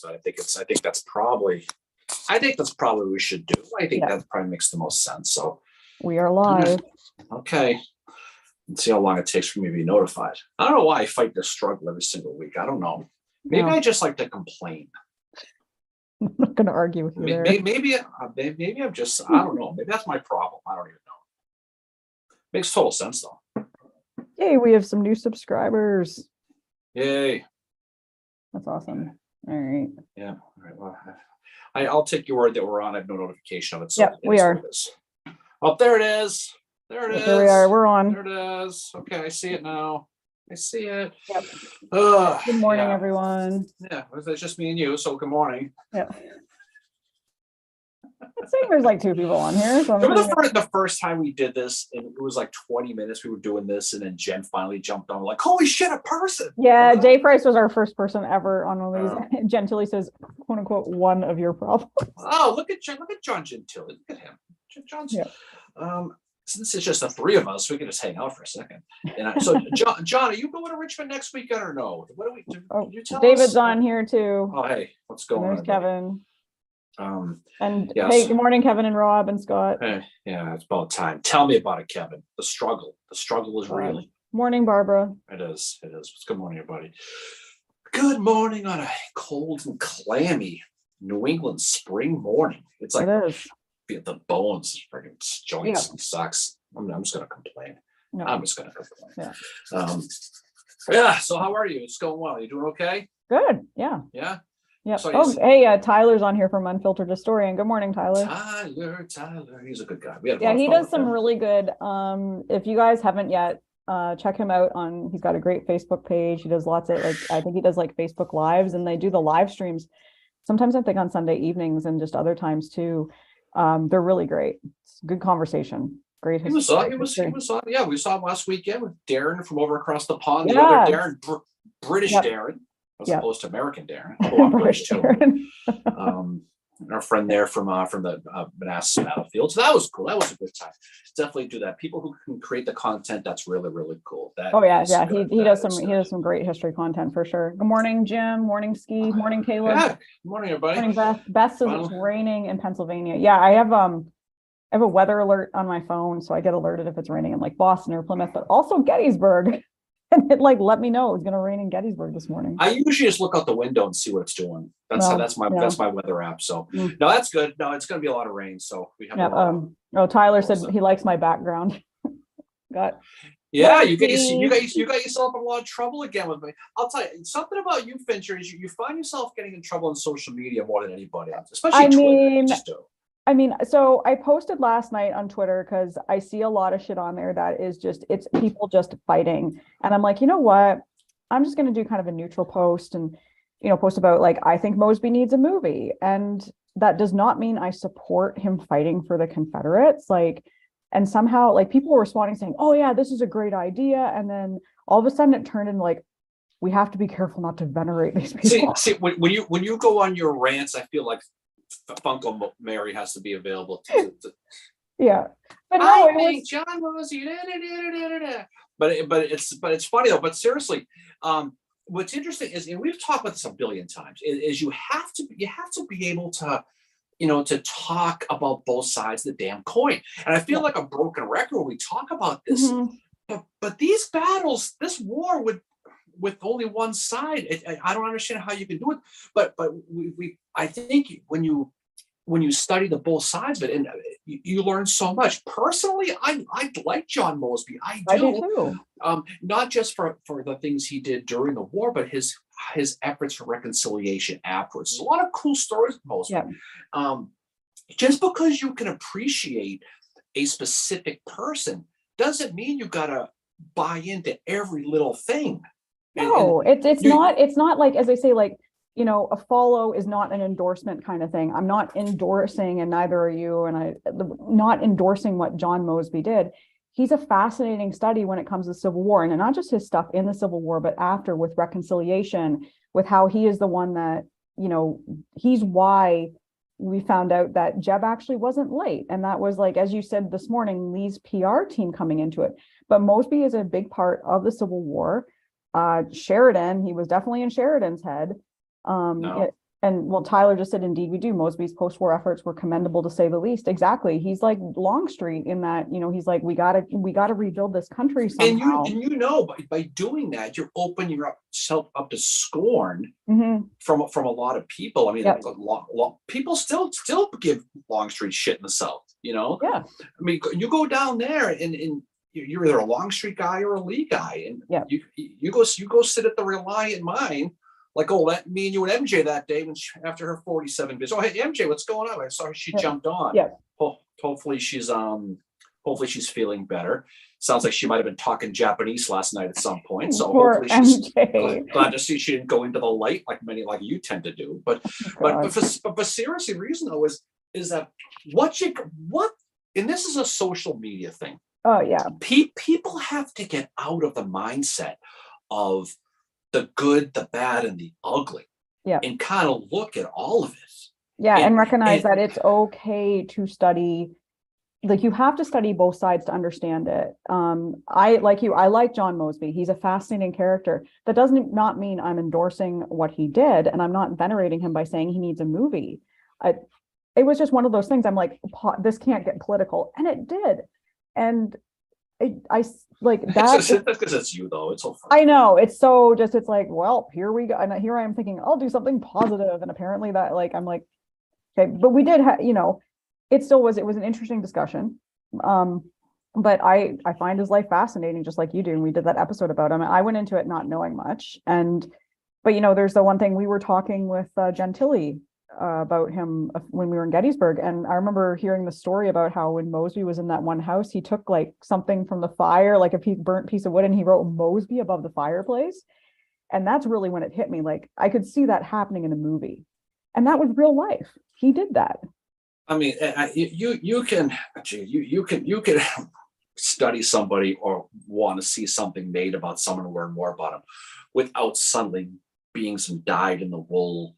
So I think that's probably what we should do. I think that probably makes the most sense. So we are live. Okay. Let's see how long it takes for me to be notified. I don't know why I fight this struggle every single week. I don't know. Maybe I just like to complain. I'm not going to argue with you there. Maybe I'm just, I don't know. Maybe that's my problem. I don't even know. Makes total sense though. Yay, we have some new subscribers. Yay. That's awesome. All right. Yeah. All right. Well, I'll take your word that we're on. I have no notification of it. So we are. Oh, there it is. There it is. There we are. We're on. There it is. Okay, I see it now. I see it. Yep. Good morning, everyone. Yeah, it's just me and you, so good morning. Yeah. I think there's like two people on here. So remember the first time we did this, and it was like 20 minutes we were doing this, and then Jen finally jumped on, like, holy shit, a person. Yeah, Jay Price was our first person ever on one of these. Jen Tilly says, quote unquote, one of your problems. Oh, look at John Gentili. Look at him. John's since it's just the three of us, we can just hang out for a second. And so, John, are you going to Richmond next weekend or no? What do we do? Can you tell David's us? on here too. Oh, hey, what's going on? There's Kevin. And yes. Hey, good morning, Kevin and Rob and Scott. Hey, yeah, it's about time. Tell me about it, Kevin. The struggle is real. Morning, Barbara. It is. Good morning, everybody. Good morning on a cold and clammy New England spring morning. It's like the bones, freaking joints and sucks. I'm just gonna complain. No. I'm just gonna complain. Yeah. So how are you? It's going well. You doing okay? Good. Yeah. Yeah. Yeah. So hey, Tyler's on here from Unfiltered Historian. Good morning, Tyler. Tyler. He's a good guy. He does some really good. If you guys haven't yet, check him out he's got a great Facebook page. He does lots of I think he does like Facebook Lives, and they do the live streams. Sometimes I think on Sunday evenings and just other times too. They're really great. It's good conversation. Great. He was on. Yeah, we saw him last weekend with Darren from over across the pond. The other Darren, British Darren, as opposed to American Darren. Although I'm British too. And our friend there from the Manassas Battlefield. So that was cool. That was a good time. Definitely do that. People who can create the content, that's really, really cool. He does some great history content for sure. Good morning, Jim. Morning, Ski. Morning, Caleb. Yeah. Good morning, everybody. Morning, Beth. Beth says it's raining in Pennsylvania. Yeah, I have a weather alert on my phone, so I get alerted if it's raining in like Boston or Plymouth, but also Gettysburg. And it let me know it was going to rain in Gettysburg this morning. I usually just look out the window and see what it's doing. That's my weather app. So no, that's good. No, it's going to be a lot of rain. So we have. Tyler said he likes my background. You got yourself in a lot of trouble again with me. I'll tell you something about you, Fincher, is you find yourself getting in trouble on social media more than anybody else, especially Twitter. So I posted last night on Twitter because I see a lot of shit on there that is it's people just fighting. And I'm like, you know what? I'm just going to do kind of a neutral post and, post about I think Mosby needs a movie. And that does not mean I support him fighting for the Confederates. And somehow people were responding saying, oh yeah, this is a great idea. And then all of a sudden it turned into we have to be careful not to venerate these people. See, when you go on your rants, I feel like Funko Mary has to be available. But no, I think John Mosey. But it's funny though. But seriously, what's interesting is, and we've talked about this a billion times, is you have to be able to, to talk about both sides of the damn coin. And I feel like a broken record when we talk about this. Mm-hmm. But these battles, this war with only one side, I don't understand how you can do it. But I think when you study the both sides of it, and you learn so much. Personally, I like John Mosby. I do too. Not just for the things he did during the war, but his efforts for reconciliation afterwards. There's a lot of cool stories with Mosby. Yeah. Just because you can appreciate a specific person doesn't mean you gotta buy into every little thing. No, it's not like, as I say, a follow is not an endorsement kind of thing. I'm not endorsing, and neither are you, and I'm not endorsing what John Mosby did. He's a fascinating study when it comes to the Civil War, and not just his stuff in the Civil War, but after, with reconciliation, with how he is the one that, he's why we found out that Jeb actually wasn't late. And that was, as you said this morning, Lee's PR team coming into it. But Mosby is a big part of the Civil War. Sheridan, he was definitely in Sheridan's head. No. And well, Tyler just said, indeed we do. Mosby's post-war efforts were commendable to say the least. Exactly. He's like Longstreet in that, he's like, we gotta rebuild this country somehow. And by doing that, you're opening yourself up to scorn from a lot of people. I mean, people still give Longstreet shit in the South, Yeah. I mean, you go down there and you're either a Longstreet guy or a Lee guy, and you go sit at the Reliant mine. Like, me and you and MJ that day after her 47 visits. Oh, hey MJ, what's going on? I saw she jumped on. Yeah. Hopefully she's feeling better. Sounds like she might have been talking Japanese last night at some point. So hopefully she's glad to see she didn't go into the light like you tend to do. But seriously, the reason though is that what and this is a social media thing. Oh yeah. People have to get out of the mindset of the good, the bad, and the ugly. Yeah. And kind of look at all of it. Yeah. And recognize that it's okay to study. Like, you have to study both sides to understand it. I like John Mosby. He's a fascinating character. That doesn't not mean I'm endorsing what he did, and I'm not venerating him by saying he needs a movie. It was just one of those things. I'm like, this can't get political, and it did. And I like that. That's because it's you, though. It's so fun. I know, it's so just. It's like, well, here we go, and here I am thinking I'll do something positive, and apparently that, like, I'm like, okay, but we did, it still was. It was an interesting discussion, but I find his life fascinating, just like you do. And we did that episode about him. I went into it not knowing much, but there's the one thing we were talking with Gentili about him when we were in Gettysburg, and I remember hearing the story about how when Mosby was in that one house, he took like something from the fire, like a burnt piece of wood, and he wrote Mosby above the fireplace. And that's really when it hit me. Like, I could see that happening in a movie, and that was real life. He did that. I mean, you can study somebody or want to see something made about someone and learn more about them without suddenly being some dyed in the wool.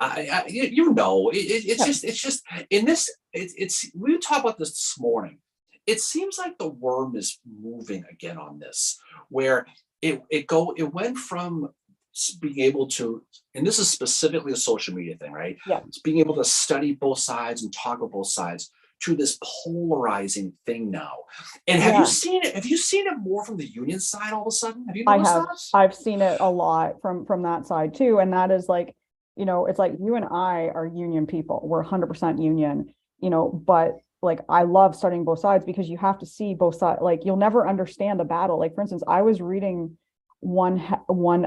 It's just in this. We talked about this morning. It seems like the worm is moving again on this, where it went from being able to, and this is specifically a social media thing, right? Yeah. It's being able to study both sides and talk about both sides to this polarizing thing now. And have you seen it? Have you seen it more from the union side all of a sudden? Have you noticed that? I've seen it a lot from that side too. And that is like, it's like you and I are union people. We're 100% union, but like, I love studying both sides because you have to see both sides. Like, you'll never understand a battle. Like, for instance, I was reading one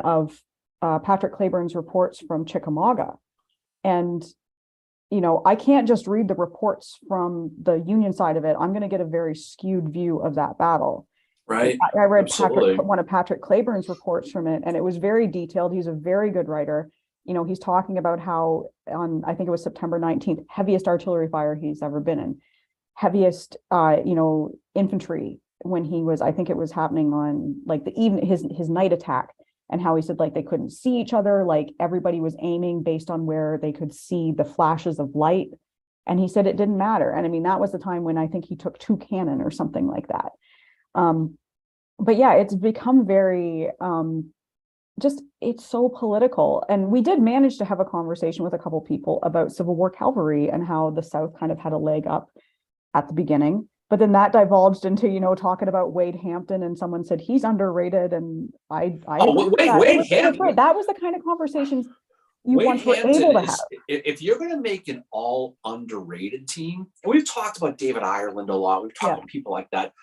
of Patrick Claiborne's reports from Chickamauga. And, I can't just read the reports from the Union side of it. I'm going to get a very skewed view of that battle. Right. I read one of Patrick Claiborne's reports from it, and it was very detailed. He's a very good writer. He's talking about how on, I think it was September 19th, heaviest artillery fire he's ever been in, heaviest, infantry when he was, I think it was happening on like the evening, his night attack. And how he said, like, they couldn't see each other, like everybody was aiming based on where they could see the flashes of light. And he said it didn't matter. And I mean, that was the time when I think he took 2 cannon or something like that. But yeah, it's become very, it's so political. And we did manage to have a conversation with a couple people about Civil War cavalry and how the South kind of had a leg up at the beginning. But then that divulged into, talking about Wade Hampton, and someone said he's underrated. And Wade Hampton. That was the kind of conversations you once were able to have. If you're going to make an all underrated team, and we've talked about David Ireland a lot, we've talked about people like that,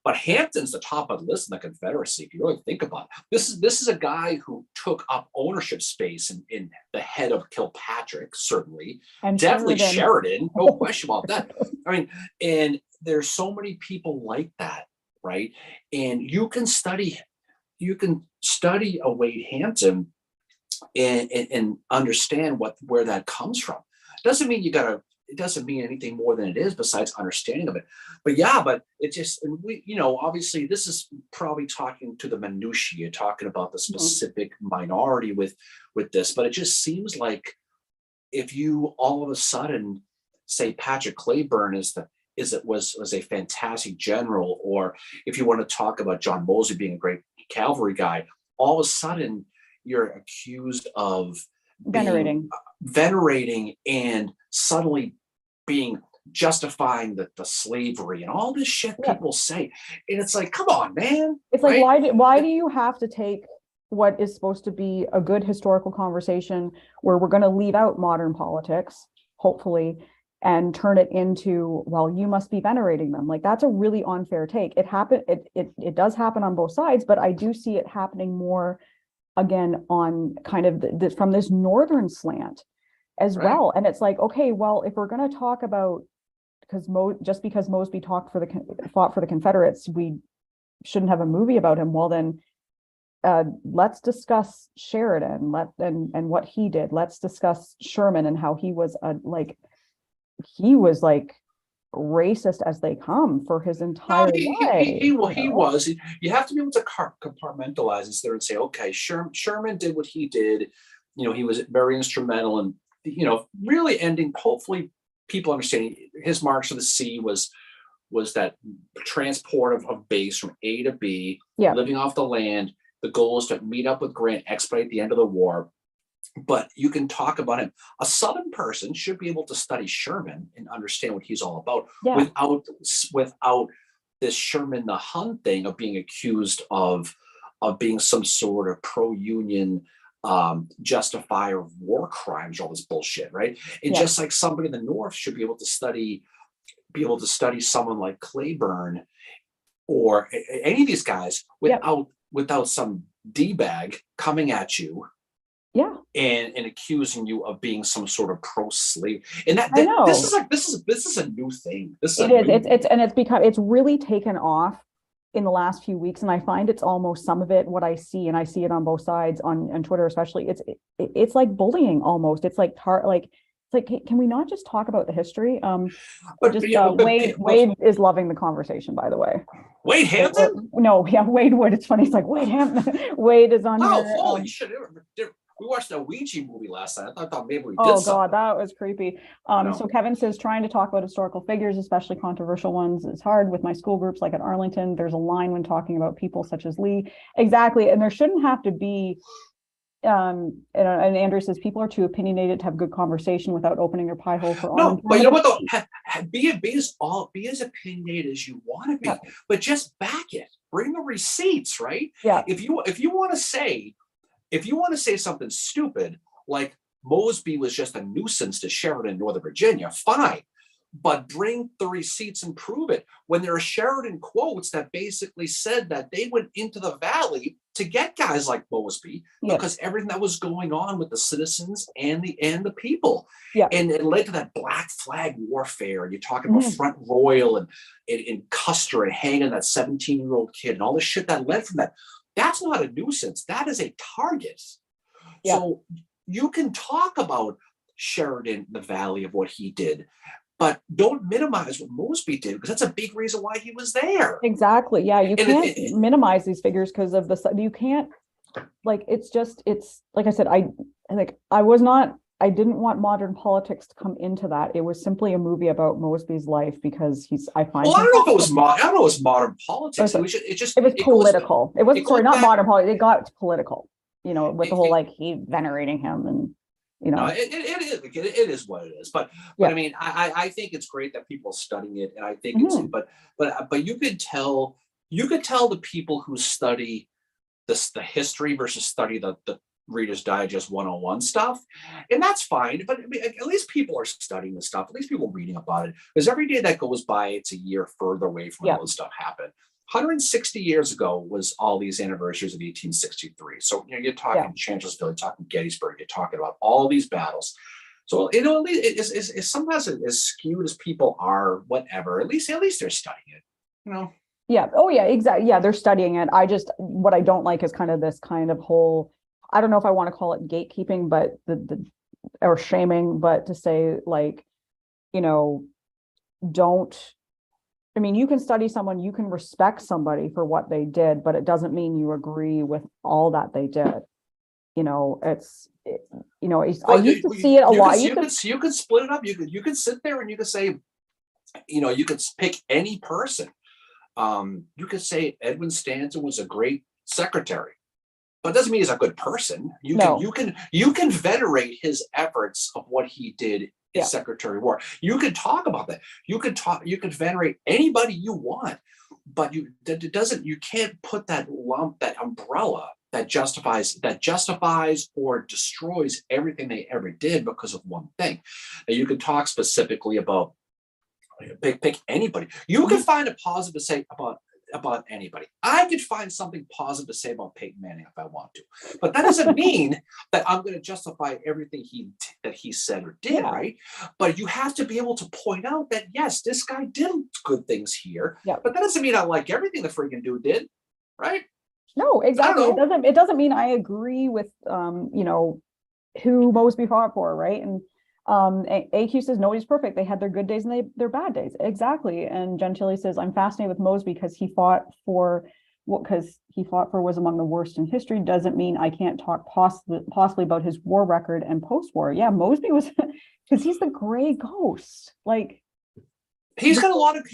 but Hampton's the top of the list in the Confederacy. If you really think about it, this is a guy who took up ownership space in the head of Kilpatrick, certainly, and definitely Sheridan, no question about that. I mean, and there's so many people like that, right? And you can study a Wade Hampton and understand where that comes from. Doesn't mean it doesn't mean anything more than it is besides understanding of it. But it just, obviously this is probably talking to the minutiae, talking about the specific minority with this, but it just seems like if you all of a sudden say Patrick Claiborne was a fantastic general, or if you want to talk about John Mosby being a great cavalry guy, all of a sudden you're accused of venerating and suddenly justifying the slavery and all this shit people say. And it's like, come on, man. It's like, why do you have to take what is supposed to be a good historical conversation where we're going to leave out modern politics, hopefully, and turn it into, well, you must be venerating them. Like, that's a really unfair take. It does happen on both sides, but I do see it happening more again on kind of from this northern slant as well. And it's like, okay, well, if we're going to talk about, just because Mosby fought for the Confederates, we shouldn't have a movie about him. Well, then let's discuss Sheridan and what he did. Let's discuss Sherman and how he was racist as they come for his entire life. He was. You have to be able to compartmentalize this there and say, okay, Sherman did what he did. He was very instrumental in, really ending, hopefully people understanding his March to the Sea was that transport of base from A to B, living off the land. The goal is to meet up with Grant, expedite the end of the war. But you can talk about him. A Southern person should be able to study Sherman and understand what he's all about without this Sherman the Hun thing of being accused of being some sort of pro-Union justifier of war crimes, all this bullshit, right? And just like somebody in the North should be able to study someone like Claiborne or any of these guys without some D-bag coming at you and accusing you of being some sort of pro-slave. And this is a new thing. It's really taken off in the last few weeks, and I find it's almost some of it what I see, and I see it on both sides on Twitter especially. It's like bullying almost. It's like can we not just talk about the history? Wade is loving the conversation, by the way. Wade Hampton? Wade Wood. It's funny. It's like Wade Hampton. Wade is on here. Holy shit. We watched that Ouija movie last night. I thought maybe we did something. God, that was creepy. So Kevin says, trying to talk about historical figures, especially controversial ones, is hard with my school groups like at Arlington. There's a line when talking about people such as Lee. Exactly. And there shouldn't have to be, and Andrew says, people are too opinionated to have good conversation without opening your pie hole for No, but you know what though? Be as opinionated as you want to be, but just back it. Bring the receipts, right? Yeah. If you want to say something stupid like Mosby was just a nuisance to Sheridan, Northern Virginia, fine. But bring the receipts and prove it. When there are Sheridan quotes that basically said that they went into the valley to get guys like Mosby because everything that was going on with the citizens and the people. Yeah. And it led to that Black Flag warfare. And you're talking about Front Royal and Custer and hanging that 17-year-old kid and all the shit that led from that. That's not a nuisance. That is a target. Yeah. So you can talk about Sheridan, the valley of what he did, but don't minimize what Mosby did, because that's a big reason why he was there. Exactly. Yeah. You can't minimize these figures because of you can't, like, it's like I said, I didn't want modern politics to come into that. It was simply a movie about Mosby's life because I don't know if it was modern politics. It was political. It wasn't, sorry, not modern politics. It got political, with the whole, he venerating him and, No, it is what it is. But I mean, I think it's great that people are studying it, and I think it's but you could tell the people who study the history versus study the Reader's Digest 101 stuff, and that's fine. But I mean, at least people are studying the stuff. At least people are reading about it, because every day that goes by, it's a year further away from when all this stuff happened. 160 years ago was all these anniversaries of 1863. So you're talking Chancellorsville, you're talking Gettysburg, you're talking about all these battles. So at least it's sometimes as skewed as people are, whatever. At least they're studying it. Yeah. Oh yeah. Exactly. Yeah, they're studying it. What I don't like is kind of this kind of whole. I don't know if I want to call it gatekeeping, but or shaming, but to say don't. I mean, you can study someone, you can respect somebody for what they did, but it doesn't mean you agree with all that they did. I used to see it a lot. You could split it up. You could sit there and you could say, you could pick any person. You could say Edwin Stanton was a great secretary. but it doesn't mean he's a good person. You can venerate his efforts of what he did as Secretary of War. You can talk about that. You can venerate anybody you want, but you can't put that umbrella that justifies or destroys everything they ever did because of one thing. And you can talk specifically about pick anybody. You can find a positive to say about anybody. I could find something positive to say about Peyton Manning if I want to, but that doesn't mean that I'm going to justify everything that he said or did, right? But you have to be able to point out that yes, this guy did good things here, but that doesn't mean I like everything the freaking dude did, right? No, exactly. It doesn't mean I agree with who Mosby fought for, right? And AQ says nobody's perfect. They had their good days and their bad days. Exactly. And Gentili says, I'm fascinated with Mosby because he fought for what was among the worst in history. Doesn't mean I can't talk possibly about his war record and post-war. Yeah, Mosby was because he's the gray ghost. Like he's got a lot of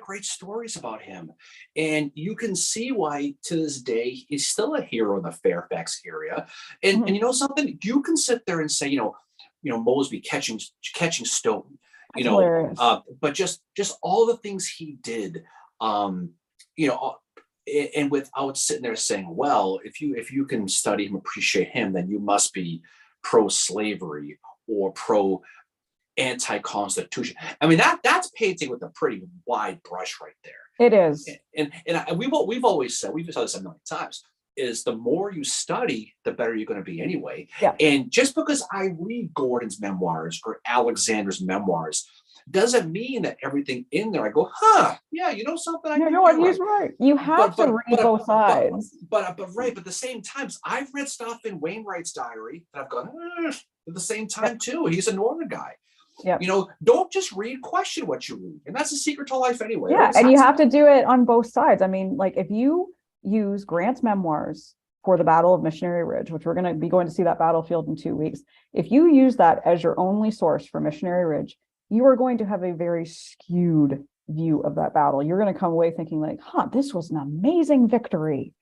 great stories about him. And you can see why to this day he's still a hero in the Fairfax area. And you know something? You can sit there and say, Mosby catching Stoughton, but just all the things he did, and without sitting there saying, well, if you can study him, appreciate him, then you must be pro-slavery or anti-constitution. I mean, that's painting with a pretty wide brush right there. It is. And we've always said, we've said this a million times, is the more you study, the better you're going to be anyway. Yeah. And just because I read Gordon's memoirs or Alexander's memoirs doesn't mean that everything in there I go, yeah, you know something? You know what? He's right. You have to read both sides. But at the same time, I've read stuff in Wainwright's diary that I've gone, at the same time too. He's a Northern guy. Yeah. Don't just read, question what you read. And that's the secret to life anyway. Yeah. And you have to do it on both sides. I mean, like if you use Grant's memoirs for the Battle of Missionary Ridge, which we're going to be going to see that battlefield in 2 weeks. If you use that as your only source for Missionary Ridge, you are going to have a very skewed view of that battle. You're going to come away thinking like, this was an amazing victory,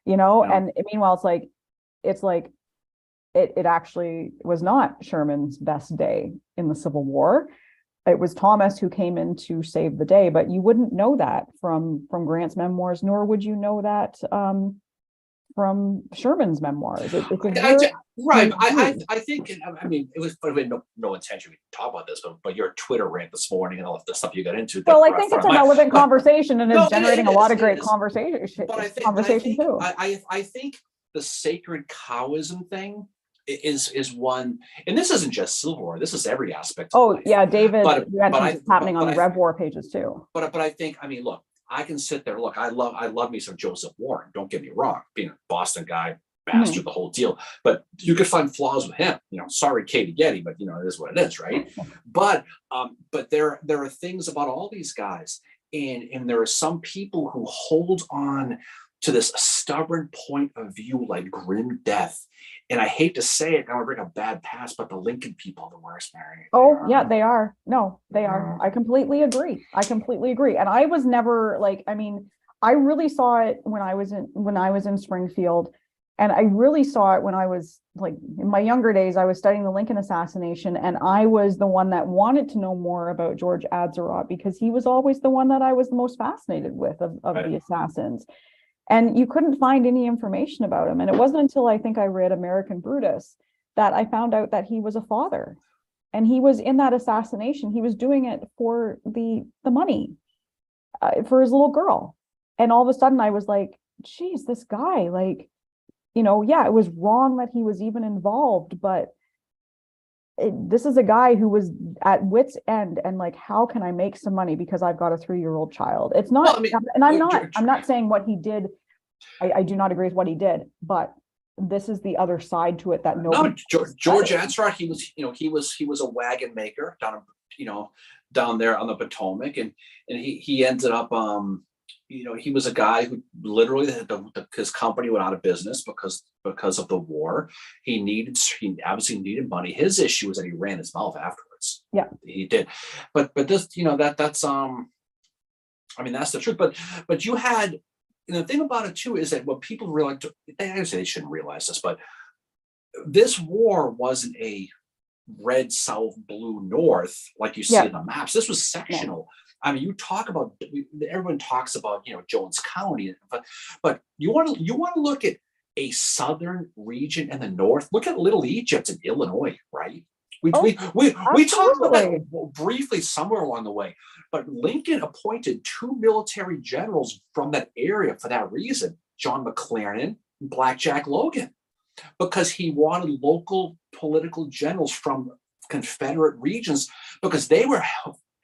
and meanwhile, it's like it actually was not Sherman's best day in the Civil War. It was Thomas who came in to save the day, but you wouldn't know that from Grant's memoirs, nor would you know that from Sherman's memoirs. I think, I mean, it was no intention to talk about this, but your Twitter rant this morning and all the stuff you got into. Well, I think it's a relevant conversation and is generating a lot of great conversation too. I think the sacred cowism thing is one, and this isn't just Civil War, this is every aspect of life. Yeah, David, it's happening on the Rev War pages too. But I think, I mean, look, I can sit there, look, I love me some Joseph Warren, don't get me wrong, being a Boston guy, bastard, the whole deal, but you could find flaws with him, sorry Katie Getty, but it is what it is, right? But there are things about all these guys, and there are some people who hold on to this stubborn point of view like grim death. And I hate to say it, I don't bring a bad past, but the Lincoln people are the worst, Mary. They are. No, they are. I completely agree. And I was never I really saw it when I was in Springfield. And I really saw it when I was in my younger days. I was studying the Lincoln assassination, and I was the one that wanted to know more about George Atzerodt because he was always the one that I was the most fascinated with of the assassins. And you couldn't find any information about him. And it wasn't until I think I read American Brutus that I found out that he was a father. And he was in that assassination. He was doing it for the money for his little girl. And all of a sudden I was like, geez, this guy, it was wrong that he was even involved, but this is a guy who was at wit's end and how can I make some money because I've got a 3-year-old child? It's not, and I'm not saying what he did. I do not agree with what he did, but this is the other side to it that George Atzerodt, he was a wagon maker down there on the Potomac, and he ended up he was a guy who literally his company went out of business because of the war. He obviously needed money. His issue was that he ran his mouth afterwards. Yeah, he did. But this, that's that's the truth. But you had the thing about it too is that what people realize, I say they shouldn't realize this, but this war wasn't a red south, blue north like you see in the maps. This was sectional. I mean, you talk about, everyone talks about, Jones County, but you want to look at a southern region in the north. Look at Little Egypt in Illinois, right? We talked about that briefly somewhere along the way, but Lincoln appointed 2 military generals from that area for that reason, John McClernand and Blackjack Logan, because he wanted local political generals from Confederate regions because they were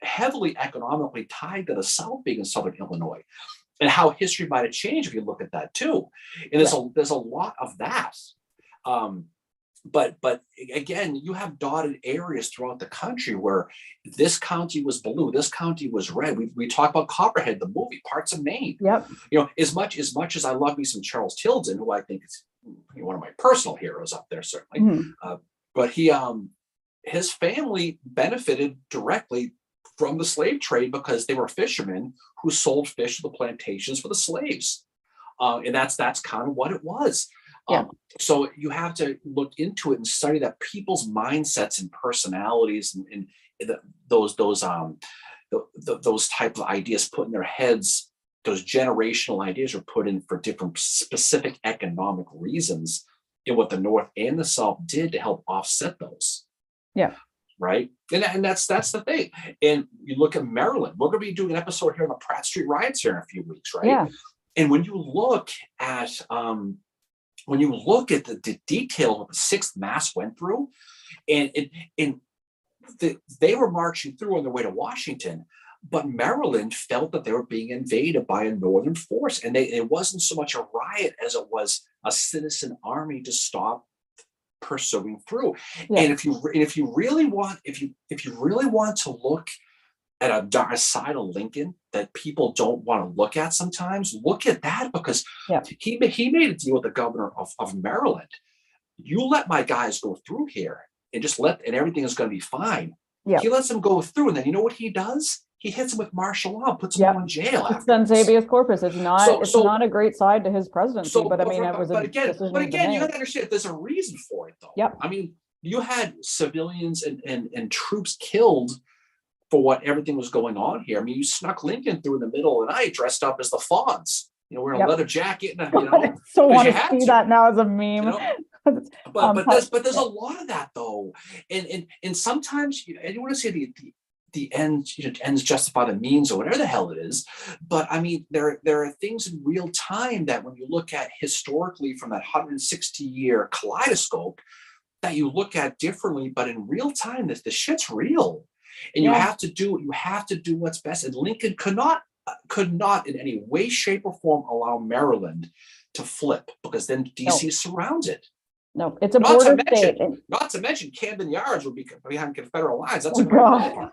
heavily economically tied to the South, being in Southern Illinois, and how history might have changed if you look at that too. And there's a lot of that. But again, you have dotted areas throughout the country where this county was blue, this county was red. We talk about Copperhead, the movie, parts of Maine. Yep. As much as I love me some Charles Tilden, who I think is one of my personal heroes up there, certainly. But his family benefited directly from the slave trade because they were fishermen who sold fish to the plantations for the slaves. And that's kind of what it was. So you have to look into it and study that people's mindsets and personalities and those type of ideas put in their heads. Those generational ideas are put in for different specific economic reasons in what the North and the South did to help offset those. Yeah. Right. And that's the thing. And you look at Maryland, we're going to be doing an episode here on the Pratt Street riots here in a few weeks. Right. Yeah. And when you look at the detail of what the 6th Mass went through, they were marching through on their way to Washington, but Maryland felt that they were being invaded by a northern force, and it wasn't so much a riot as it was a citizen army to stop pursuing through. And if you really want to look at a side of Lincoln that people don't want to look at sometimes, look at that, because he made a deal with the governor of Maryland. You let my guys go through here and and everything is going to be fine. He lets them go through, and then you know what he does? He hits them with martial law, puts them all in jail. It's done habeas corpus. It's not a great side to his presidency, but I mean, but again, you have to understand there's a reason for it, though. I mean, you had civilians and troops killed for what everything was going on here. I mean, you snuck Lincoln through in the middle of the night, dressed up as the Fonz. Wearing a leather jacket, and I so want to see that now as a meme. But there's a lot of that though, and sometimes you want to say the ends justify the means or whatever the hell it is. But I mean, there are things in real time that when you look at historically from that 160-year kaleidoscope, that you look at differently. But in real time, the shit's real, and you have to do what's best. And Lincoln could not in any way, shape, or form allow Maryland to flip, because then DC surrounds it. No, it's a border state. Not to mention Camden Yards would be behind Confederate lines. That's a great ballpark.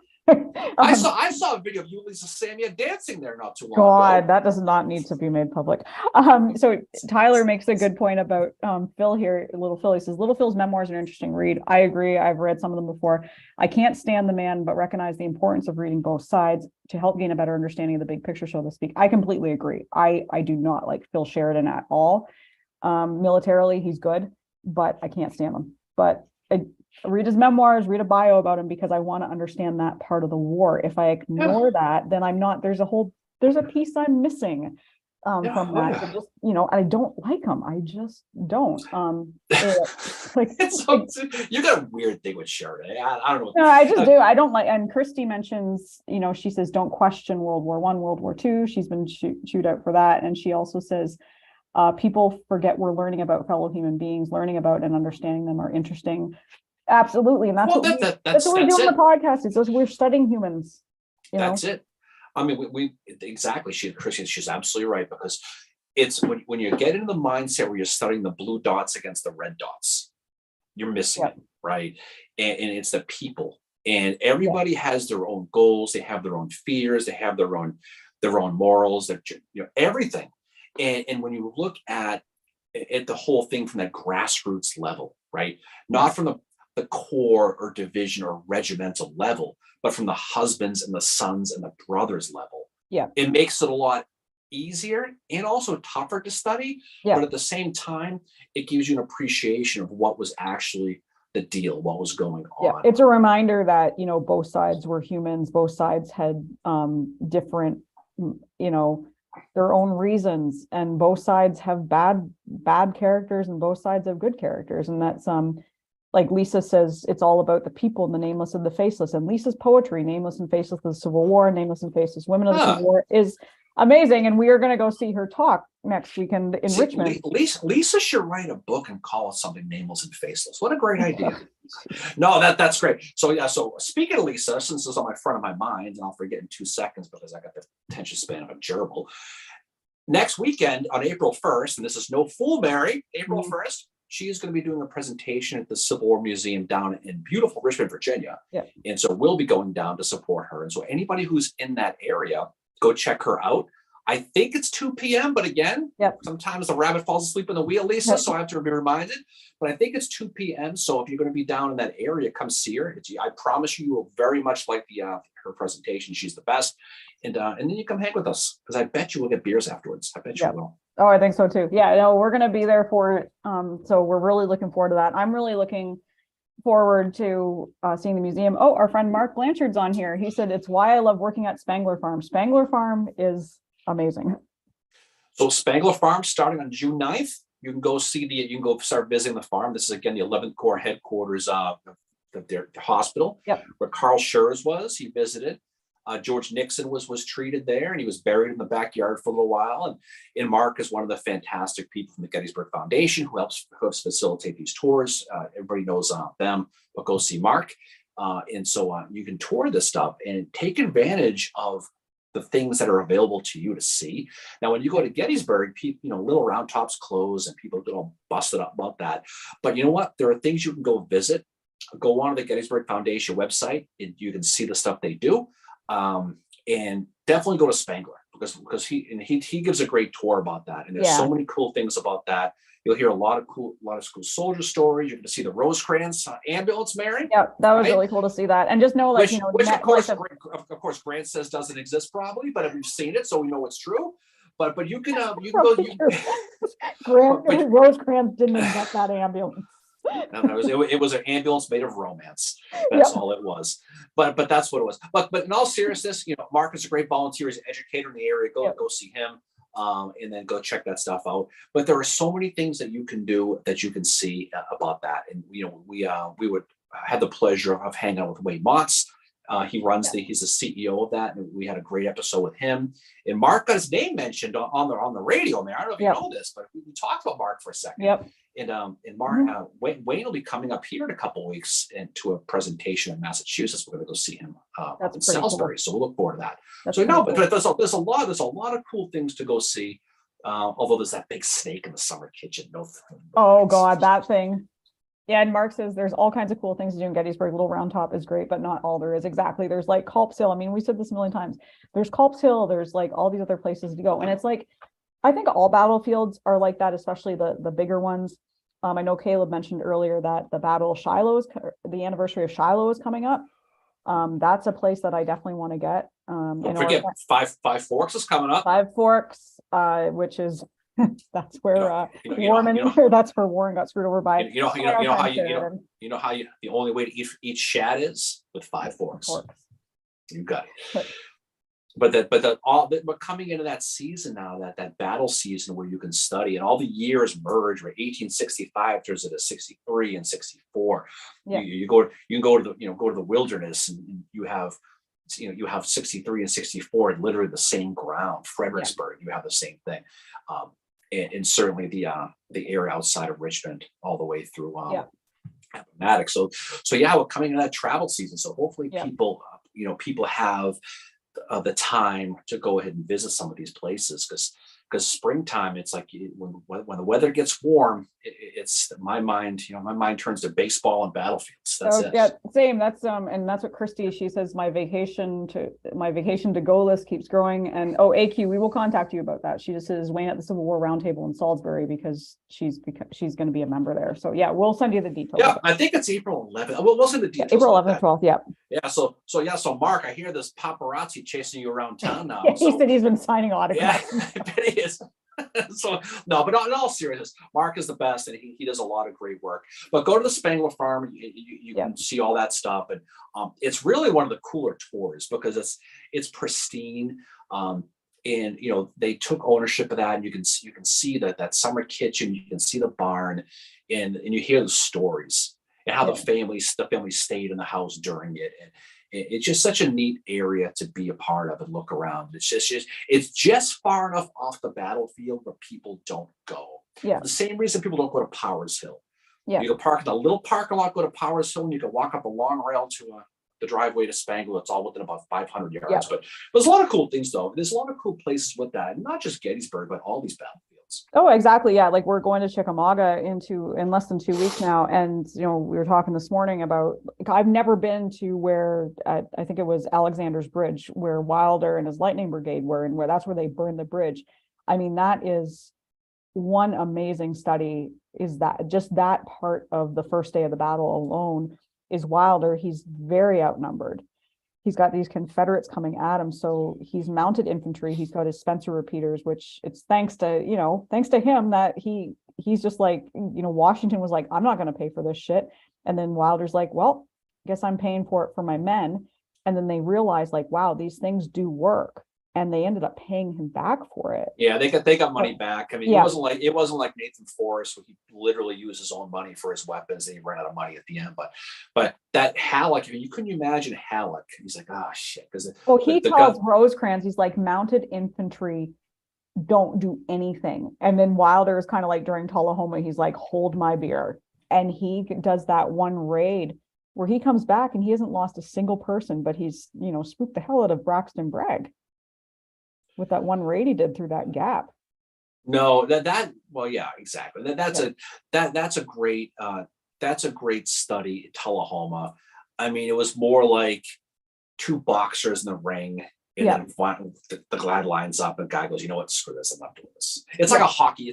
I saw a video of Ulysses Samia dancing there not too long ago. That does not need to be made public. So Tyler makes a good point about Phil here, Little Phil. He says, Little Phil's memoirs are an interesting read. I agree. I've read some of them before. I can't stand the man, but recognize the importance of reading both sides to help gain a better understanding of the big picture, so to speak. I completely agree. I do not like Phil Sheridan at all. Militarily, he's good, but I can't stand him. But I read his memoirs, read a bio about him, because I want to understand that part of the war. If I ignore that, then there's a piece I'm missing from that. Just, I don't like him. I just don't. You got a weird thing with Sheridan. I don't know. No, I just do. I don't like. And Christy mentions, she says, don't question World War I, World War II. She's been chewed out for that, and she also says, people forget we're learning about fellow human beings, learning about and understanding them are interesting. Absolutely. And that's what we're doing on the podcast. We're studying humans. That's it. I mean, we exactly. She's absolutely right, because it's when you get into the mindset where you're studying the blue dots against the red dots, you're missing it, right? And it's the people, and everybody has their own goals. They have their own fears. They have their own morals. Everything. And when you look at the whole thing from that grassroots level, right? Not from the corps or division or regimental level, but from the husbands and the sons and the brothers level. Yeah. It makes it a lot easier and also tougher to study, Yeah. but at the same time, it gives you an appreciation of what was actually the deal, what was going Yeah, on. it's a reminder that, you know, both sides were humans, both sides had different, you know, their own reasons, and both sides have bad characters and both sides have good characters. And that's like Lisa says, it's all about the people, the nameless and the faceless. And Lisa's poetry, Nameless and Faceless, the Civil War, Nameless and Faceless Women of the Civil War, is amazing. And we are going to go see her talk next weekend in Richmond. Lisa should write a book and call it something Nameless and Faceless. What a great idea. No, that's great. So yeah, so speaking of Lisa, since it's on my front of my mind, and I'll forget in 2 seconds because I got the attention span of a gerbil. Next weekend on April 1st, and this is no fool, Mary, April 1st, she is going to be doing a presentation at the Civil War Museum down in beautiful Richmond, Virginia. Yeah. And so we'll be going down to support her. And so anybody who's in that area, go check her out. I think it's 2 p.m., but again, sometimes the rabbit falls asleep in the wheel, Lisa, so I have to be reminded. But I think it's 2 p.m. So if you're going to be down in that area, come see her. I promise you will very much like her presentation. She's the best. And then you come hang with us, because I bet you will get beers afterwards. I bet you will. Oh, I think so too. Yeah, no, we're going to be there for it. So we're really looking forward to that. I'm really looking forward to seeing the museum. Oh, our friend Mark Blanchard's on here. He said, it's why I love working at Spangler Farm. Spangler Farm is amazing. So Spangler Farm starting on June 9th. You can go you can go start visiting the farm. This is again the 11th Corps headquarters of their hospital, where Carl Schurz was. He visited. George Nixon was treated there, and he was buried in the backyard for a little while. And Mark is one of the fantastic people from the Gettysburg Foundation who helps facilitate these tours. Everybody knows them, but go see Mark. And so you can tour this stuff and take advantage of the things that are available to you to see. Now, when you go to Gettysburg, people, Little Round Top's closed and people get all busted up about that. But you know what? There are things you can go visit. Go on to the Gettysburg Foundation website and you can see the stuff they do. And definitely go to Spangler because he gives a great tour about that. And there's so many cool things about that. You'll hear a lot of school soldier stories. You're going to see the Rosecrans ambulance, Mary. Yeah, that was really cool to see that. And just know, like, which of course, Grant says doesn't exist probably, but we've seen it, so we know it's true. But you can go. Rosecrans didn't invent that ambulance. No, it was an ambulance made of romance. That's all it was. But that's what it was. But in all seriousness, Mark is a great volunteer. He's an educator in the area. Go see him. And then go check that stuff out. But there are so many things that you can do, that you can see about that. And we would have the pleasure of hanging out with Wade Motz. He's the CEO of that, and we had a great episode with him. And Mark got his name mentioned on the radio, man. I don't know if you know this, but we talked about Mark for a second. And Mark, Wayne will be coming up here in a couple of weeks to a presentation in Massachusetts. We're going to go see him up in Salisbury, so we'll look forward to that. But there's a lot of cool things to go see. Although there's that big snake in the summer kitchen. Oh God, that thing. Yeah, and Mark says there's all kinds of cool things to do in Gettysburg. Little Round Top is great, but not all there is. Exactly. There's like Culp's Hill. I mean, we said this a million times. There's Culp's Hill. There's like all these other places to go. And it's like, I think all battlefields are like that, especially the bigger ones. I know Caleb mentioned earlier that the Battle of Shiloh the anniversary of Shiloh is coming up. That's a place that I definitely want to get. Don't forget, Five Forks is coming up. Five Forks, which is that's where that's where Warren got screwed over by. You know how the only way to eat shad is with Five Forks. You got it. But coming into that season now, that battle season where you can study and all the years merge, where 1865 turns into 63 and 64. You can go to the wilderness and you have 63 and 64 and literally the same ground. Fredericksburg, you have the same thing. And certainly the area outside of Richmond all the way through Appomattox. So we're coming into that travel season. So hopefully people have the time to go ahead and visit some of these places, because springtime, it's like when the weather gets warm, it's my mind turns to baseball and battlefields. That's it. Yeah, same. That's and that's what Christy, she says, my vacation to go list keeps growing. And AQ, we will contact you about that. She just says Wayne at the Civil War Roundtable in Salisbury because she's going to be a member there. So yeah, we'll send you the details. Yeah, I think it's April 11th. We'll send the details. April 11th, 12th. Yeah. Yeah. So Mark, I hear this paparazzi chasing you around town now. Yeah, he said he's been signing autographs. Yeah, I bet he is. So no, but in all seriousness, Mark is the best, and he does a lot of great work. But go to the Spangler Farm, you can see all that stuff, and it's really one of the cooler tours because it's pristine. And they took ownership of that, and you can see that summer kitchen, you can see the barn, and you hear the stories and how the family stayed in the house during it, and it's just such a neat area to be a part of and look around. It's just far enough off the battlefield where people don't go. Yeah. For the same reason people don't go to Powers Hill. Yeah. You can park at the little parking lot, go to Powers Hill, and you can walk up a long rail to the driveway to Spangler. It's all within about 500 yards. Yeah. But there's a lot of cool things, though. There's a lot of cool places with that, and not just Gettysburg, but all these battlefields. Oh, exactly. Yeah. Like we're going to Chickamauga in less than 2 weeks now. And, we were talking this morning about, I've never been to where, I think it was Alexander's Bridge, where Wilder and his Lightning Brigade were, and that's where they burned the bridge. I mean, that is one amazing study, is that just that part of the first day of the battle alone is Wilder. He's very outnumbered. He's got these Confederates coming at him. So he's mounted infantry. He's got his Spencer repeaters, which it's thanks to him that he's just like, Washington was like, I'm not going to pay for this shit. And then Wilder's like, well, I guess I'm paying for it for my men. And then they realized like, wow, these things do work. And they ended up paying him back for it. Yeah, they got money back. I mean, it wasn't like Nathan Forrest, where he literally used his own money for his weapons and he ran out of money at the end. But that Halleck, you couldn't imagine Halleck. He's like, shit. Because he tells Rosecrans, he's like, mounted infantry don't do anything. And then Wilder is kind of like during Tullahoma, he's like, hold my beer. And he does that one raid where he comes back and he hasn't lost a single person, but he's spooked the hell out of Braxton Bragg with that one raid he did through that gap. No, well, yeah, exactly. That's a great study, Tullahoma. I mean, it was more like two boxers in the ring, and then the glad lines up, and guy goes, you know what, screw this, I'm not doing this. It's like a hockey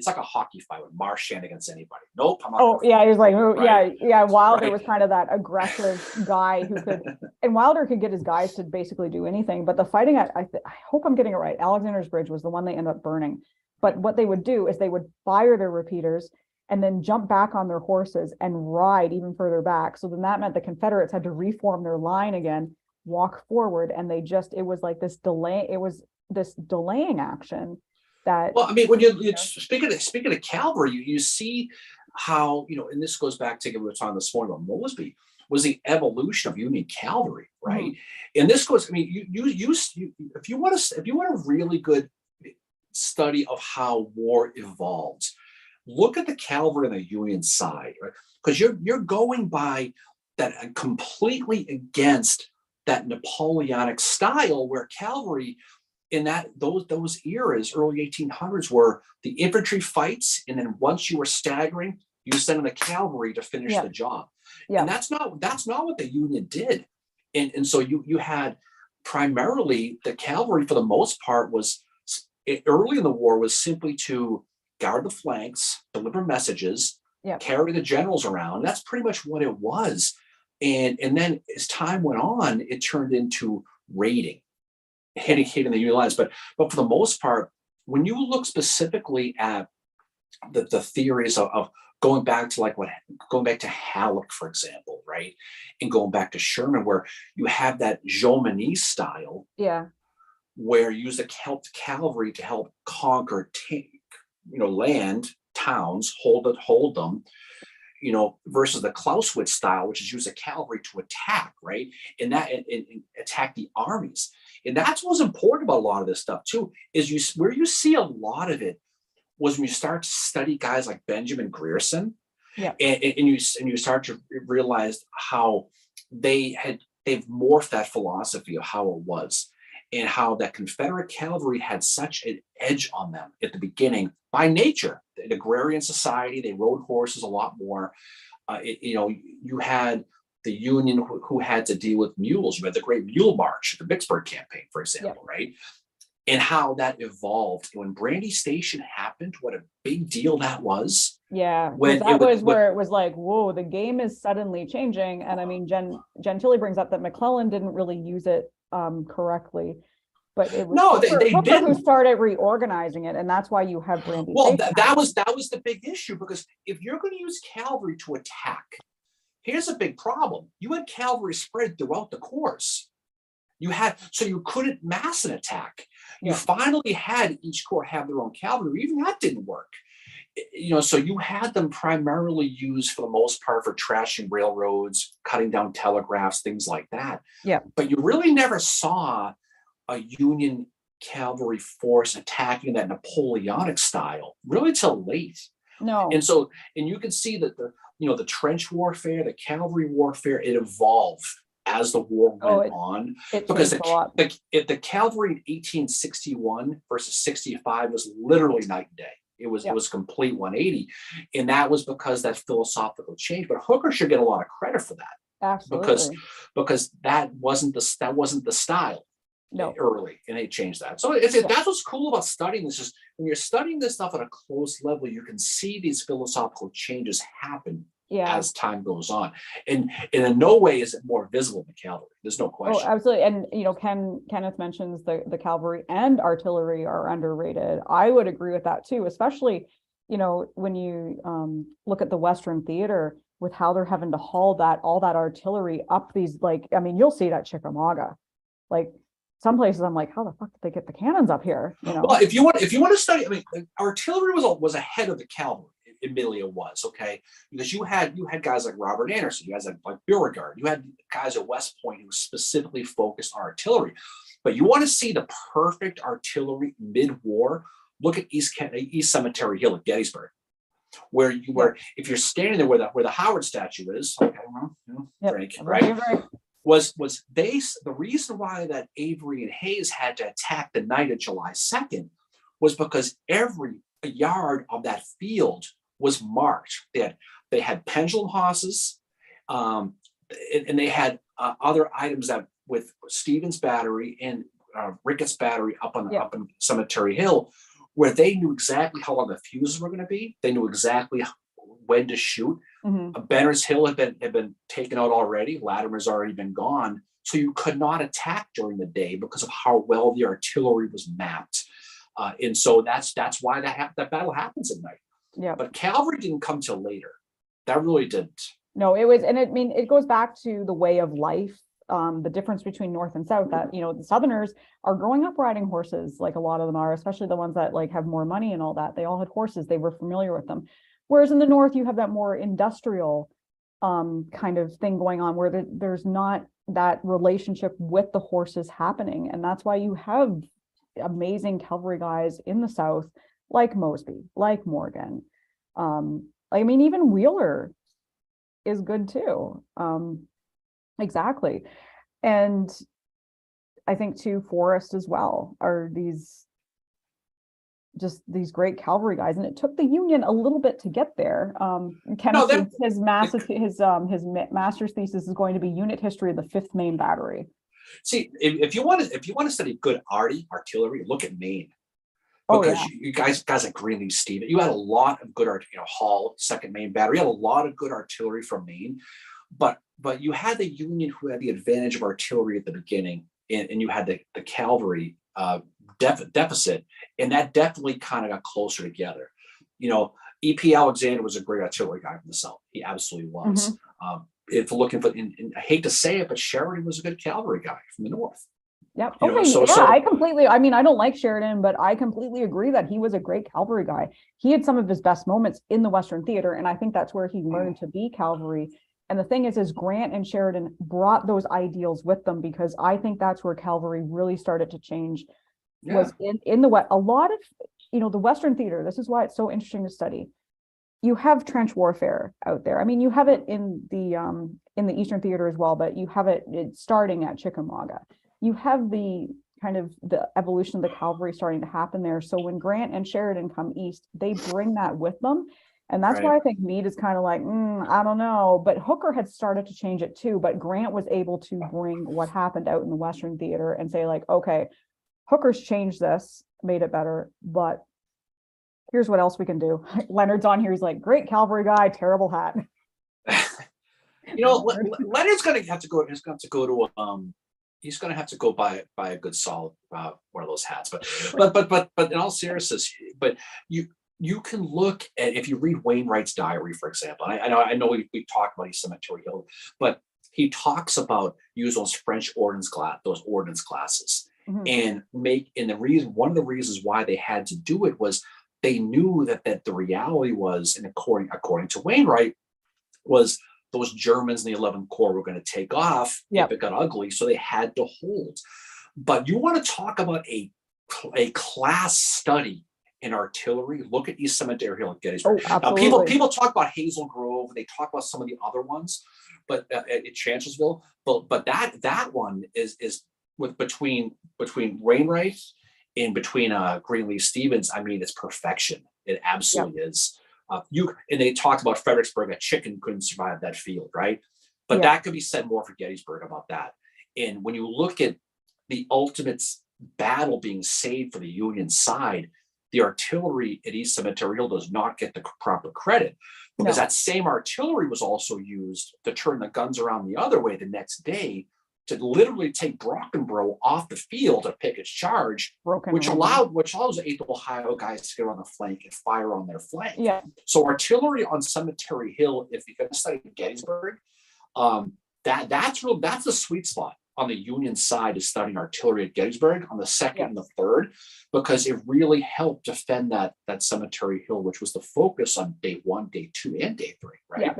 fight with Marchand against anybody. Nope, I'm not. He was like, Wilder was kind of that aggressive guy who could, and Wilder could get his guys to basically do anything. But the fighting, I hope I'm getting it right, Alexander's Bridge was the one they ended up burning. But what they would do is they would fire their repeaters and then jump back on their horses and ride even further back. So then that meant the Confederates had to reform their line again, walk forward, and it was like this delay. It was this delaying action that. Well, I mean, when you speaking of cavalry, you see how, and this goes back to what we were talking this morning about Mosby, was the evolution of Union cavalry, right? Mm-hmm. And this goes, I mean, you if you want a really good study of how war evolved, look at the cavalry on the Union side, right? Because you're going by that completely against that Napoleonic style, where cavalry in those eras, early 1800s, were the infantry fights, and then once you were staggering, you sent in the cavalry to finish the job. Yeah. And that's not what the Union did. And so you had primarily the cavalry, for the most part, was early in the war, was simply to guard the flanks, deliver messages, carry the generals around. That's pretty much what it was. And then as time went on, it turned into raiding, hitting the Union lines. But for the most part, when you look specifically at the theories of going back to Halleck, for example, right, and going back to Sherman, where you have that Jomini style, where you use the cavalry to help conquer, land, towns, hold them. Versus the Clausewitz style, which is use the cavalry to attack, right? And attack the armies. And that's what's important about a lot of this stuff too, is where you see a lot of it was when you start to study guys like Benjamin Grierson, and you start to realize how they've morphed that philosophy of how it was, and how that Confederate cavalry had such an edge on them at the beginning by nature. An agrarian society, they rode horses a lot more. You had the Union who had to deal with mules. You had the Great Mule March, the Vicksburg Campaign, for example, right? And how that evolved. When Brandy Station happened, what a big deal that was. Yeah, when that was where it was like, whoa, the game is suddenly changing. And I mean, Jen Tilly brings up that McClellan didn't really use it correctly, but it was Hooker didn't. who started reorganizing it, and that's why you have Randy. Well, that was the big issue, because if you're going to use cavalry to attack, here's a big problem: you had cavalry spread throughout the course. So you couldn't mass an attack. You finally had each corps have their own cavalry. Even that didn't work. So you had them primarily used for the most part for trashing railroads, cutting down telegraphs, things like that. Yeah. But you really never saw a Union cavalry force attacking that Napoleonic style really till late. No. And you can see that the trench warfare, the cavalry warfare, it evolved as the war went on, because the cavalry in 1861 versus 65 was literally night and day. It was complete 180, and that was because that philosophical change. But Hooker should get a lot of credit for that. Absolutely. Because that wasn't the style early, and they changed that. So that's what's cool about studying this, is when you're studying this stuff at a close level, you can see these philosophical changes happen as time goes on, and in no way is it more visible in the cavalry. There's no question. Oh, absolutely. And Kenneth mentions the cavalry and artillery are underrated. I would agree with that too, especially when you look at the Western Theater, with how they're having to haul all that artillery up these, you'll see it at Chickamauga. Like some places I'm like, how the fuck did they get the cannons up here? Well, if you want to study, artillery was ahead of the cavalry. Admittedly, it was, okay, because you had guys like Robert Anderson, you guys like Beauregard, you had guys at West Point who specifically focused on artillery. But you want to see the perfect artillery mid-war? Look at East Cemetery Hill at Gettysburg, where if you're standing there where the Howard statue is, okay, Frank, right? Was the reason why that Avery and Hayes had to attack the night of July 2nd was because every yard of that field was marked. They had pendulum hosses, and they had other items that with Stevens Battery and Ricketts Battery up in Cemetery Hill, where they knew exactly how long the fuses were going to be. They knew exactly when to shoot. Mm-hmm. Benner's Hill had been taken out already. Latimer's already been gone, so you could not attack during the day because of how well the artillery was mapped. And so that's why that battle happens at night. Yeah. But cavalry didn't come till later. That really didn't. No, it was, and it goes back to the way of life, the difference between North and South. That the Southerners are growing up riding horses, like a lot of them are, especially the ones that have more money and all that. They all had horses. They were familiar with them. Whereas in the North, you have that more industrial kind of thing going on, where there's not that relationship with the horses happening, and that's why you have amazing cavalry guys in the South, like Mosby, like Morgan. Even Wheeler is good too. Exactly. And I think too, Forrest as well are these great cavalry guys, and it took the Union a little bit to get there. His master's thesis is going to be unit history of the 5th Maine Battery. See, if you want to study good artillery, look at Maine, because you guys like Greenleaf Stevens, you had a lot of good Hall, 2nd Maine Battery, you had a lot of good artillery from Maine, but you had the Union who had the advantage of artillery at the beginning, and you had the cavalry deficit, and that definitely kind of got closer together. E.P. Alexander was a great artillery guy from the South. He absolutely was. Mm-hmm. If looking for, and I hate to say it, but Sheridan was a good cavalry guy from the North. Yep. I completely, I don't like Sheridan, but I completely agree that he was a great cavalry guy. He had some of his best moments in the Western Theater, and I think that's where he learned to be cavalry. And the thing is Grant and Sheridan brought those ideals with them, because I think that's where cavalry really started to change. Was in the West. A lot of the Western Theater, this is why it's so interesting to study. You have trench warfare out there. You have it in the Eastern Theater as well, but you have it starting at Chickamauga. You have the kind of the evolution of the cavalry starting to happen there. So when Grant and Sheridan come east, they bring that with them. And that's why I think Meade is kind of like, I don't know. But Hooker had started to change it too. But Grant was able to bring what happened out in the Western Theater and say, okay, Hooker's changed this, made it better, but here's what else we can do. Leonard's on here. He's like, great cavalry guy, terrible hat. Leonard's going to have to go. He's going to have to go to he's going to have to go buy a good solid one of those hats. But in all seriousness, but you can look at, if you read Wainwright's diary, for example. I know we talked about East Cemetery Hill, but he talks about using those French ordnance glasses, and one of the reasons why they had to do it was they knew that the reality was, and according to Wainwright, was those Germans in the 11th Corps were going to take off if it got ugly, so they had to hold. But you want to talk about a class study in artillery? Look at East Cemetery Hill at Gettysburg. People talk about Hazel Grove. They talk about some of the other ones, but at Chancellorsville. But that one is with between Wainwright and between Greenleaf Stevens. I mean, it's perfection. It absolutely is. And they talked about Fredericksburg. A chicken couldn't survive that field, right? But that could be said more for Gettysburg about that. And when you look at the ultimate battle being saved for the Union side, the artillery at East Cemetery Hill does not get the proper credit, because that same artillery was also used to turn the guns around the other way the next day, to literally take Brockenbrough off the field to pick its charge, which allows the 8th Ohio guys to get on the flank and fire on their flank. Yeah. So artillery on Cemetery Hill, if you're going to study Gettysburg, that's the sweet spot on the Union side, is studying artillery at Gettysburg on the second and the third, because it really helped defend that Cemetery Hill, which was the focus on day 1, day 2, and day 3, right?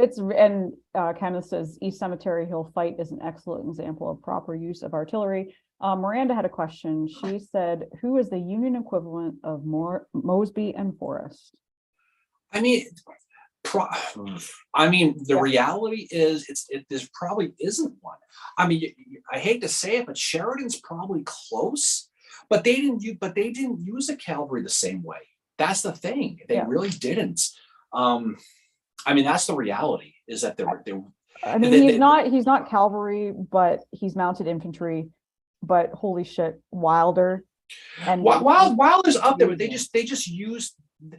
Yeah, Kenneth says East Cemetery Hill fight is an excellent example of proper use of artillery. Miranda had a question. She said, who is the Union equivalent of Mosby and Forrest? I mean, the reality is there probably isn't one. I mean, I hate to say it, but Sheridan's probably close, but they didn't use the cavalry the same way. That's the thing. They really didn't. I mean, that's the reality, is that he's not cavalry, but he's mounted infantry. But holy shit, Wilder and Wilder's up there, but they just used.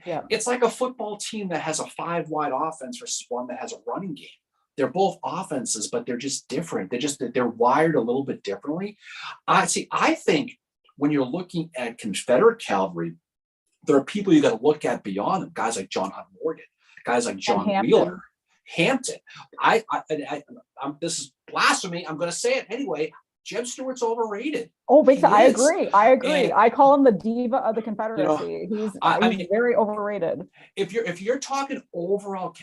Yeah. It's like a football team that has a 5-wide offense versus one that has a running game. They're both offenses, but they're just different. They're wired a little bit differently. I think when you're looking at Confederate cavalry, there are people you got to look at beyond them. Guys like John Hunt Morgan, guys like John Wheeler, Hampton. This is blasphemy. I'm going to say it anyway. Jeb Stuart's overrated. Oh, I agree. And I call him the diva of the Confederacy. He's very overrated. If you're talking overall,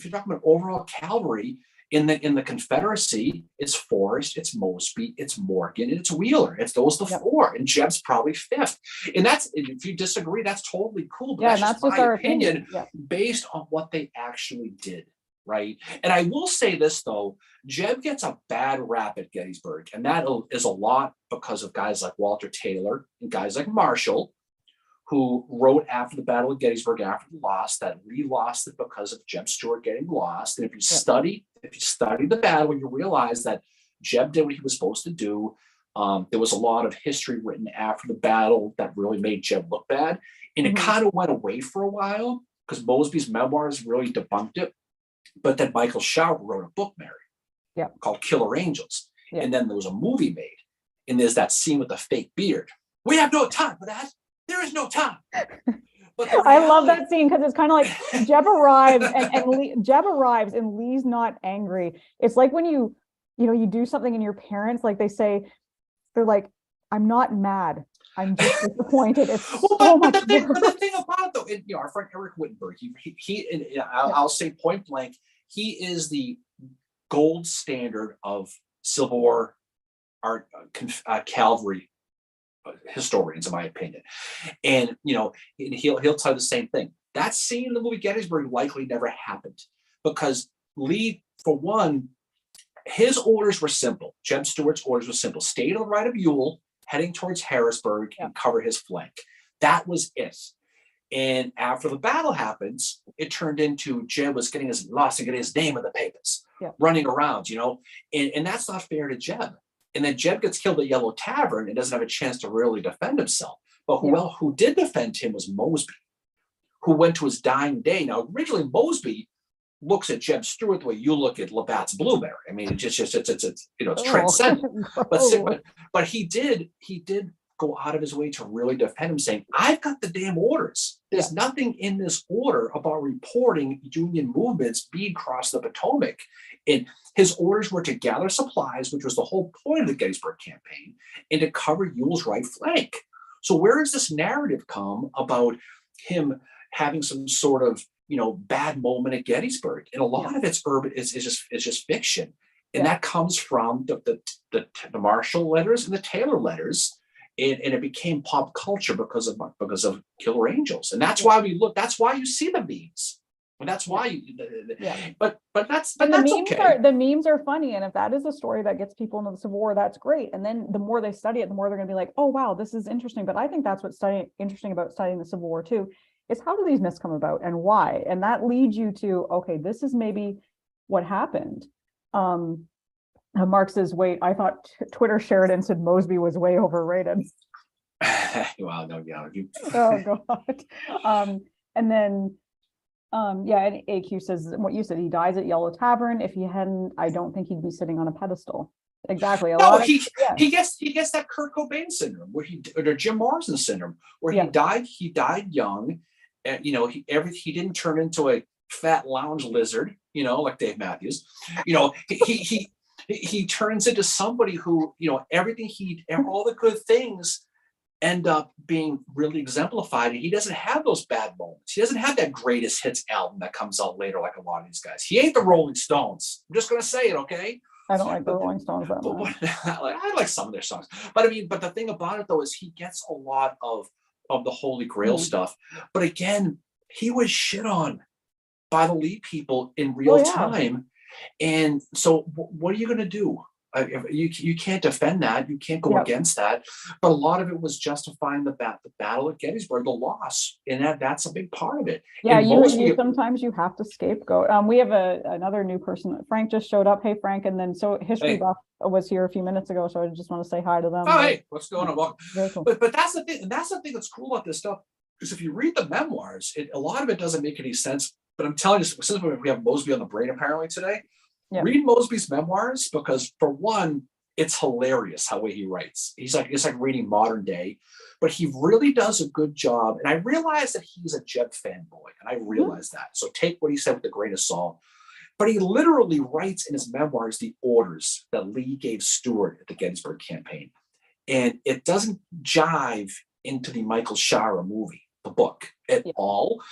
about overall cavalry in the Confederacy, it's Forrest, it's Mosby, it's Morgan, and it's Wheeler. It's those the four, and Jeb's probably fifth. And if you disagree, that's totally cool. But that's just my opinion based on what they actually did. Right. And I will say this, though, Jeb gets a bad rap at Gettysburg, and that is a lot because of guys like Walter Taylor and guys like Marshall, who wrote after the Battle of Gettysburg, after the loss, that we lost it because of Jeb Stuart getting lost. And if you study the battle, you realize that Jeb did what he was supposed to do. There was a lot of history written after the battle that really made Jeb look bad. And it kind of went away for a while because Mosby's memoirs really debunked it. But then Michael Schauer wrote a book, Mary, called Killer Angels. Yeah. And then there was a movie made. And there's that scene with the fake beard. We have no time for that. There is no time. But I love that scene because it's kind of like Jeb arrives Jeb arrives and Lee's not angry. It's like when you do something and your parents, like they're like, I'm not mad. I'm just disappointed. It's but the thing about it, though, our friend Eric Wittenberg, I'll say point blank, he is the gold standard of Civil War art, cavalry historians, in my opinion. And he'll tell you the same thing. That scene in the movie Gettysburg likely never happened because Lee, for one, his orders were simple. Jeb Stuart's orders were simple: stay to the right of Ewell, heading towards Harrisburg, and cover his flank. That was it. And after the battle happens, it turned into Jeb was getting lost and getting his name in the papers, running around, and that's not fair to Jeb. And then Jeb gets killed at Yellow Tavern and doesn't have a chance to really defend himself. But who did defend him was Mosby, who went to his dying day. Now, originally Mosby looks at Jeb Stuart the way you look at Labatt's Blueberry. I mean, it's transcendent. But he did go out of his way to really defend him, saying, I've got the damn orders. There's nothing in this order about reporting Union movements being across the Potomac. And his orders were to gather supplies, which was the whole point of the Gettysburg campaign, and to cover Ewell's right flank. So where does this narrative come about him having some sort of, bad moment at Gettysburg? And a lot of it's urban, it's just fiction. And that comes from the Marshall letters and the Taylor letters. And it became pop culture because of Killer Angels. And that's why that's why you see the memes. And that's why but that's the memes okay. The memes are funny. And if that is a story that gets people into the Civil War, that's great. And then the more they study it, the more they're going to be like, oh, wow, this is interesting. But I think that's what's interesting about studying the Civil War too, is how do these myths come about and why? And that leads you to, okay, this is maybe what happened. Mark says, wait, I thought Twitter Sheridan said Mosby was way overrated. Well, no, oh God. And then and AQ says what you said, he dies at Yellow Tavern. If he hadn't, I don't think he'd be sitting on a pedestal. Exactly. He gets that Kurt Cobain syndrome or Jim Morrison syndrome where he died young, and he didn't turn into a fat lounge lizard, like Dave Matthews. He turns into somebody who, everything all the good things end up being really exemplified. And he doesn't have those bad moments. He doesn't have that greatest hits album that comes out later, like a lot of these guys. He ain't the Rolling Stones. I'm just going to say it. Okay. I don't like the Rolling Stones that much. I like some of their songs, but the thing about it though, is he gets a lot of the Holy Grail stuff. But again, he was shit on by the lead people in real time. And so what are you going to do? You can't defend that. You can't go against that. But a lot of it was justifying the battle at Gettysburg, the loss. And that's a big part of it. Yeah, sometimes you have to scapegoat. We have another new person. Frank just showed up. Hey, Frank. And then History Buff was here a few minutes ago. So I just want to say hi to them. Oh, hey, what's going on? Well, cool. But that's the thing. And that's the thing that's cool about this stuff. Because if you read the memoirs, a lot of it doesn't make any sense. But I'm telling you, since we have Mosby on the brain apparently today, read Mosby's memoirs, because for one, it's hilarious how way he writes. It's like reading modern day, but he really does a good job. And I realize that he's a Jeb fanboy, and I realize that. So take what he said with a grain of salt. But he literally writes in his memoirs the orders that Lee gave Stuart at the Gettysburg campaign. And it doesn't jive into the Michael Shara movie, the book, at all.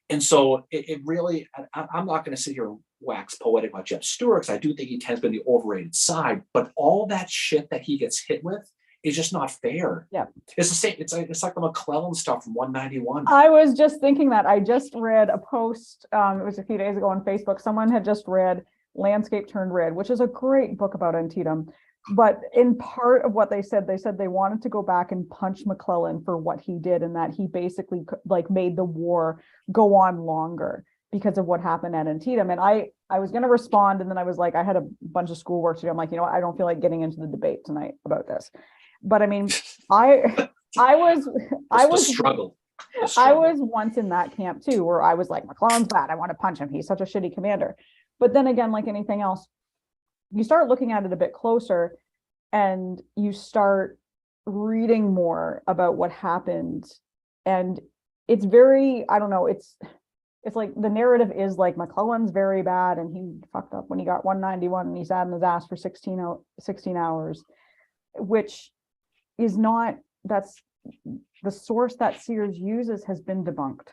And so it really, I'm not going to sit here and wax poetic about Jeb Stuart, because I do think he tends to be the overrated side, but all that shit that he gets hit with is just not fair. Yeah. It's the same. It's like the McClellan stuff from 191. I was just thinking that. I just read a post, it was a few days ago on Facebook. Someone had just read Landscape Turned Red, which is a great book about Antietam. But in part of what they said they wanted to go back and punch McClellan for what he did, and that he basically made the war go on longer because of what happened at Antietam. And I was going to respond, and then I was like, I had a bunch of schoolwork to do. I'm like, I don't feel like getting into the debate tonight about this. But I mean, I was struggle. I was once in that camp too, where I was like, McClellan's bad. I want to punch him. He's such a shitty commander. But then again, like anything else, you start looking at it a bit closer, and you start reading more about what happened. And it's very, I don't know, it's like the narrative is like McClellan's very bad and he fucked up when he got 191 and he sat in his ass for 16 hours, which is not, that's the source that Sears uses has been debunked.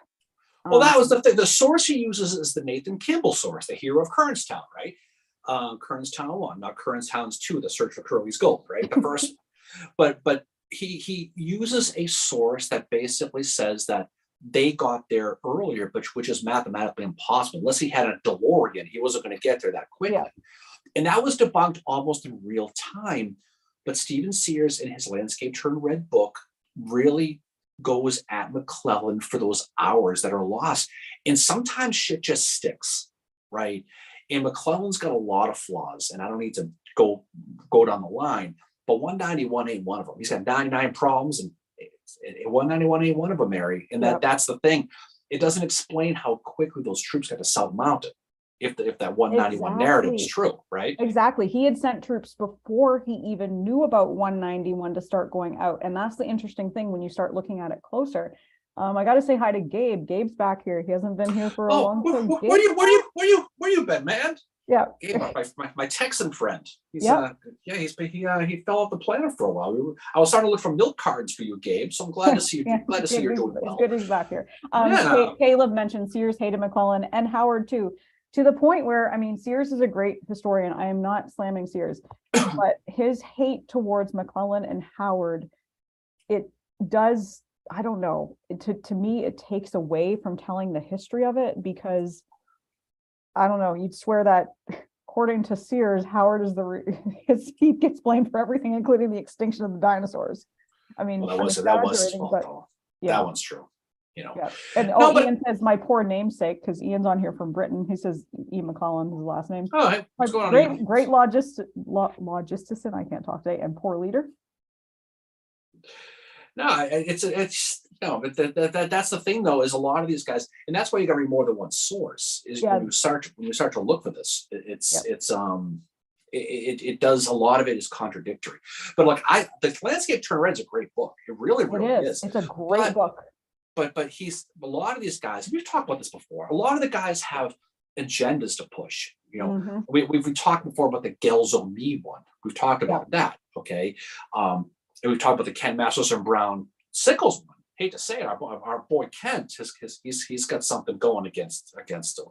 Well, that was the thing. The source he uses is the Nathan Kimball source, the hero of Kernstown, right? Kernstown 1, not Kernstown's 2, the search for Curly's gold, right? The first, but he uses a source that basically says that they got there earlier, which is mathematically impossible. Unless he had a DeLorean, he wasn't going to get there that quickly. Yeah. And that was debunked almost in real time. But Stephen Sears, in his Landscape Turned Red book, really goes at McClellan for those hours that are lost. And sometimes shit just sticks, right? And McClellan's got a lot of flaws, and I don't need to go down the line, but 191 ain't one of them. He's got 99 problems, and 191 ain't one of them, Mary. And that's the thing. it doesn't explain how quickly those troops got to South Mountain. If that 191 narrative is true, right? Exactly. He had sent troops before he even knew about 191 to start going out. And that's the interesting thing when you start looking at it closer. I got to say hi to Gabe. Gabe's back here. He hasn't been here for a long time. Where you been, man? Yeah, Gabe, my Texan friend. He fell off the planet for a while. I was starting to look for milk cards for you, Gabe. So I'm glad to see you. Glad to see you're doing well. It's good he's back here. Caleb mentioned Sears hated McClellan and Howard too, to the point where, I mean, Sears is a great historian. I am not slamming Sears, but his hate towards McClellan and Howard, it does. I don't know. To me, it takes away from telling the history of it, because I don't know. You'd swear that, according to Sears, Howard is he gets blamed for everything, including the extinction of the dinosaurs. I mean, that was his fault, though. Yeah. That one's true. You know. Yeah. And Ian says my poor namesake, because Ian's on here from Britain. He says Ian McClellan, his last name. Oh, hey, what's going on? Great logistician. I can't talk today, and poor leader. No, it's no, but that's the thing, though, is a lot of these guys, and that's why you got to read more than one source. Is when you start to look for this, it does, a lot of it is contradictory. But like the Landscape Turned Red is a great book. It really is. It's a great book. But a lot of these guys, we've talked about this before. A lot of the guys have agendas to push. You know, we've talked before about the Gelzo Me one. We've talked about that. Okay. And we've talked about the Ken Masterson Brown Sickles one. Hate to say it, our boy Kent, he's got something going against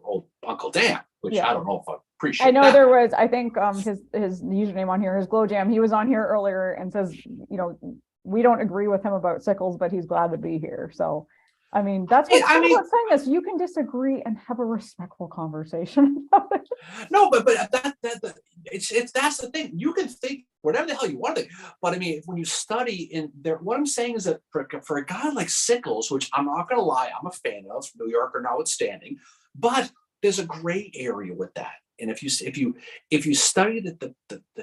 old Uncle Dan, which I don't know if I appreciate. I know there was, I think his username on here is Glow Jam. He was on here earlier and says, you know, we don't agree with him about Sickles, but he's glad to be here. So, I mean, that's what I'm saying, is you can disagree and have a respectful conversation about it. No, but that's the thing. You can think whatever the hell you want to think, but I mean, when you study in there, what I'm saying is that for a guy like Sickles, which I'm not going to lie, I'm a fan of, New Yorker notwithstanding, but there's a gray area with that. And if you study the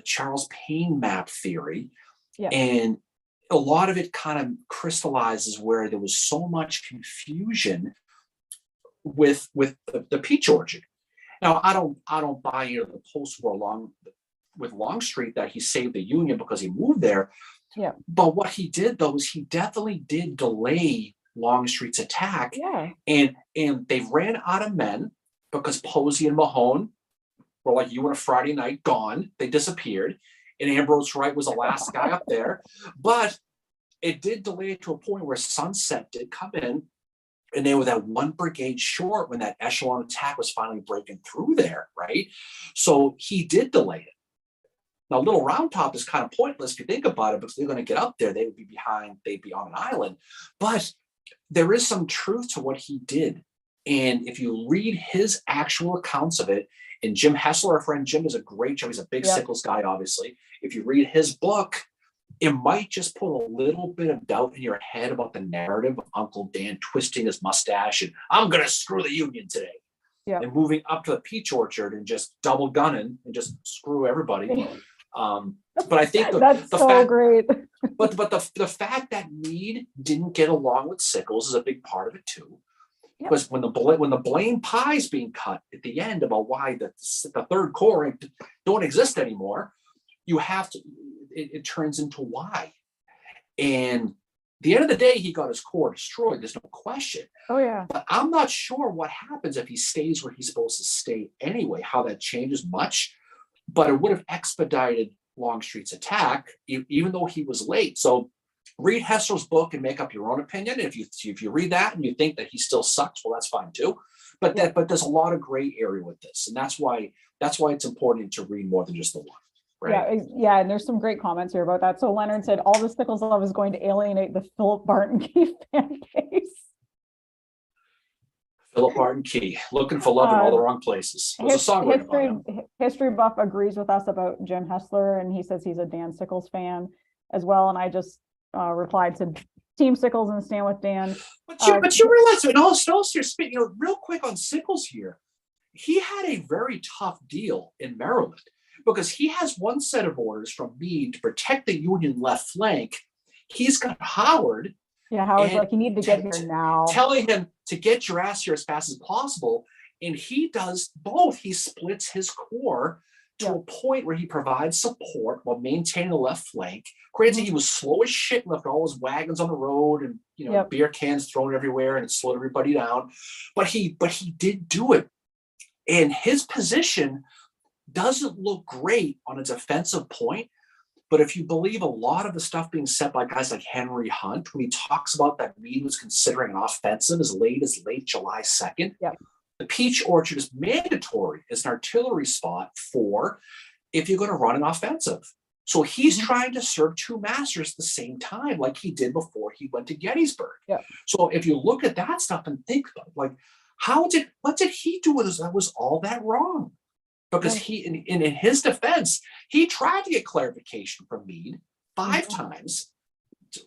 Charles Payne map theory, and a lot of it kind of crystallizes where there was so much confusion with the Peach Orchard. Now, I don't buy into the post-war with Longstreet that he saved the Union because he moved there. Yeah. But what he did, though, is he definitely did delay Longstreet's attack. Yeah. And they ran out of men because Posey and Mahone were like, you on a Friday night, gone. They disappeared. And Ambrose Wright was the last guy up there. But it did delay it to a point where Sunset did come in, and they were that one brigade short when that echelon attack was finally breaking through there, right? So he did delay it. Now, Little Round Top is kind of pointless if you think about it, because they're going to get up there. They would be behind, they'd be on an island. But there is some truth to what he did. And if you read his actual accounts of it, and Jim Hessler, our friend Jim, does a great job. He's a big Sickles guy, obviously. If you read his book, it might just put a little bit of doubt in your head about the narrative of Uncle Dan twisting his mustache and I'm going to screw the Union today. Yeah. And moving up to the Peach Orchard and just double gunning and just screw everybody. But I think great. but the fact that Meade didn't get along with Sickles is a big part of it too. Because when the blame pie is being cut at the end about why the Third Corps don't exist anymore, you have to. It turns into why. And at the end of the day, he got his corps destroyed. There's no question. Oh yeah. But I'm not sure what happens if he stays where he's supposed to stay anyway. How that changes much, but it would have expedited Longstreet's attack, even though he was late. So read Hessler's book and make up your own opinion. If you read that and you think that he still sucks, well, that's fine too. But there's a lot of gray area with this, and that's why it's important to read more than just the one. Right. Yeah, and there's some great comments here about that. So Leonard said, all the Sickles love is going to alienate the Philip Barton Key fan base. Philip Barton Key, looking for love in all the wrong places. History buff agrees with us about Jim Hessler, and he says he's a Dan Sickles fan as well. And I just replied to Team Sickles and stand with Dan. But you realize, in all seriousness, real quick on Sickles here, he had a very tough deal in Maryland, because he has one set of orders from Meade to protect the Union left flank. He's got Howard. Yeah, Howard's like, you need to get here now. Telling him to get your ass here as fast as possible. And he does both. He splits his corps to a point where he provides support while maintaining the left flank. Granted, he was slow as shit and left all his wagons on the road and, you know, beer cans thrown everywhere, and it slowed everybody down. But he did do it. And his position doesn't look great on a defensive point. But if you believe a lot of the stuff being said by guys like Henry Hunt, when he talks about that Meade was considering an offensive as late July 2nd, the Peach Orchard is mandatory as an artillery spot for if you're going to run an offensive. So he's trying to serve two masters at the same time, like he did before he went to Gettysburg. So if you look at that stuff and think about it, like, what did he do with us that was all that wrong? Because he, in his defense, he tried to get clarification from Meade 5 times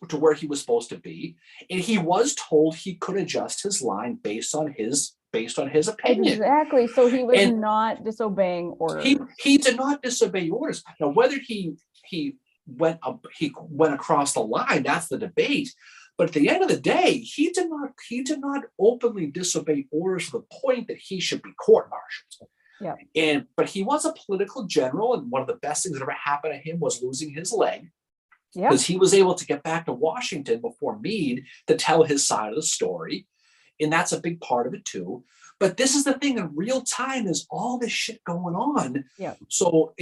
to where he was supposed to be, and he was told he could adjust his line based on his opinion. Exactly. So he was not disobeying orders. He did not disobey orders. Now, whether he went across the line, that's the debate. But at the end of the day, he did not openly disobey orders to the point that he should be court-martialed. But he was a political general, and one of the best things that ever happened to him was losing his leg, because he was able to get back to Washington before Meade to tell his side of the story, and that's a big part of it too. But this is the thing: in real time, there's all this shit going on. So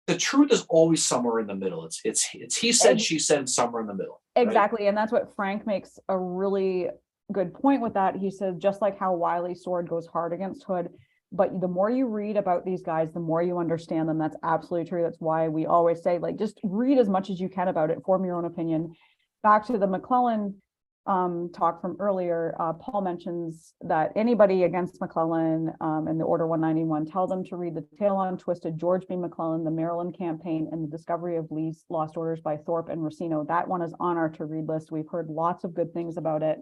the truth is always somewhere in the middle. It's he said, she said, somewhere in the middle. Exactly, right? And that's what Frank makes a really good point with that. He says, just like how Wiley's sword goes hard against Hood. But the more you read about these guys, the more you understand them. That's absolutely true. That's why we always say, like, just read as much as you can about it, form your own opinion. Back to the McClellan talk from earlier, Paul mentions that anybody against McClellan in the Order 191, tell them to read The Tale Untwisted, George B. McClellan, the Maryland Campaign, and the Discovery of Lee's Lost Orders by Thorpe and Racino. That one is on our to-read list. We've heard lots of good things about it.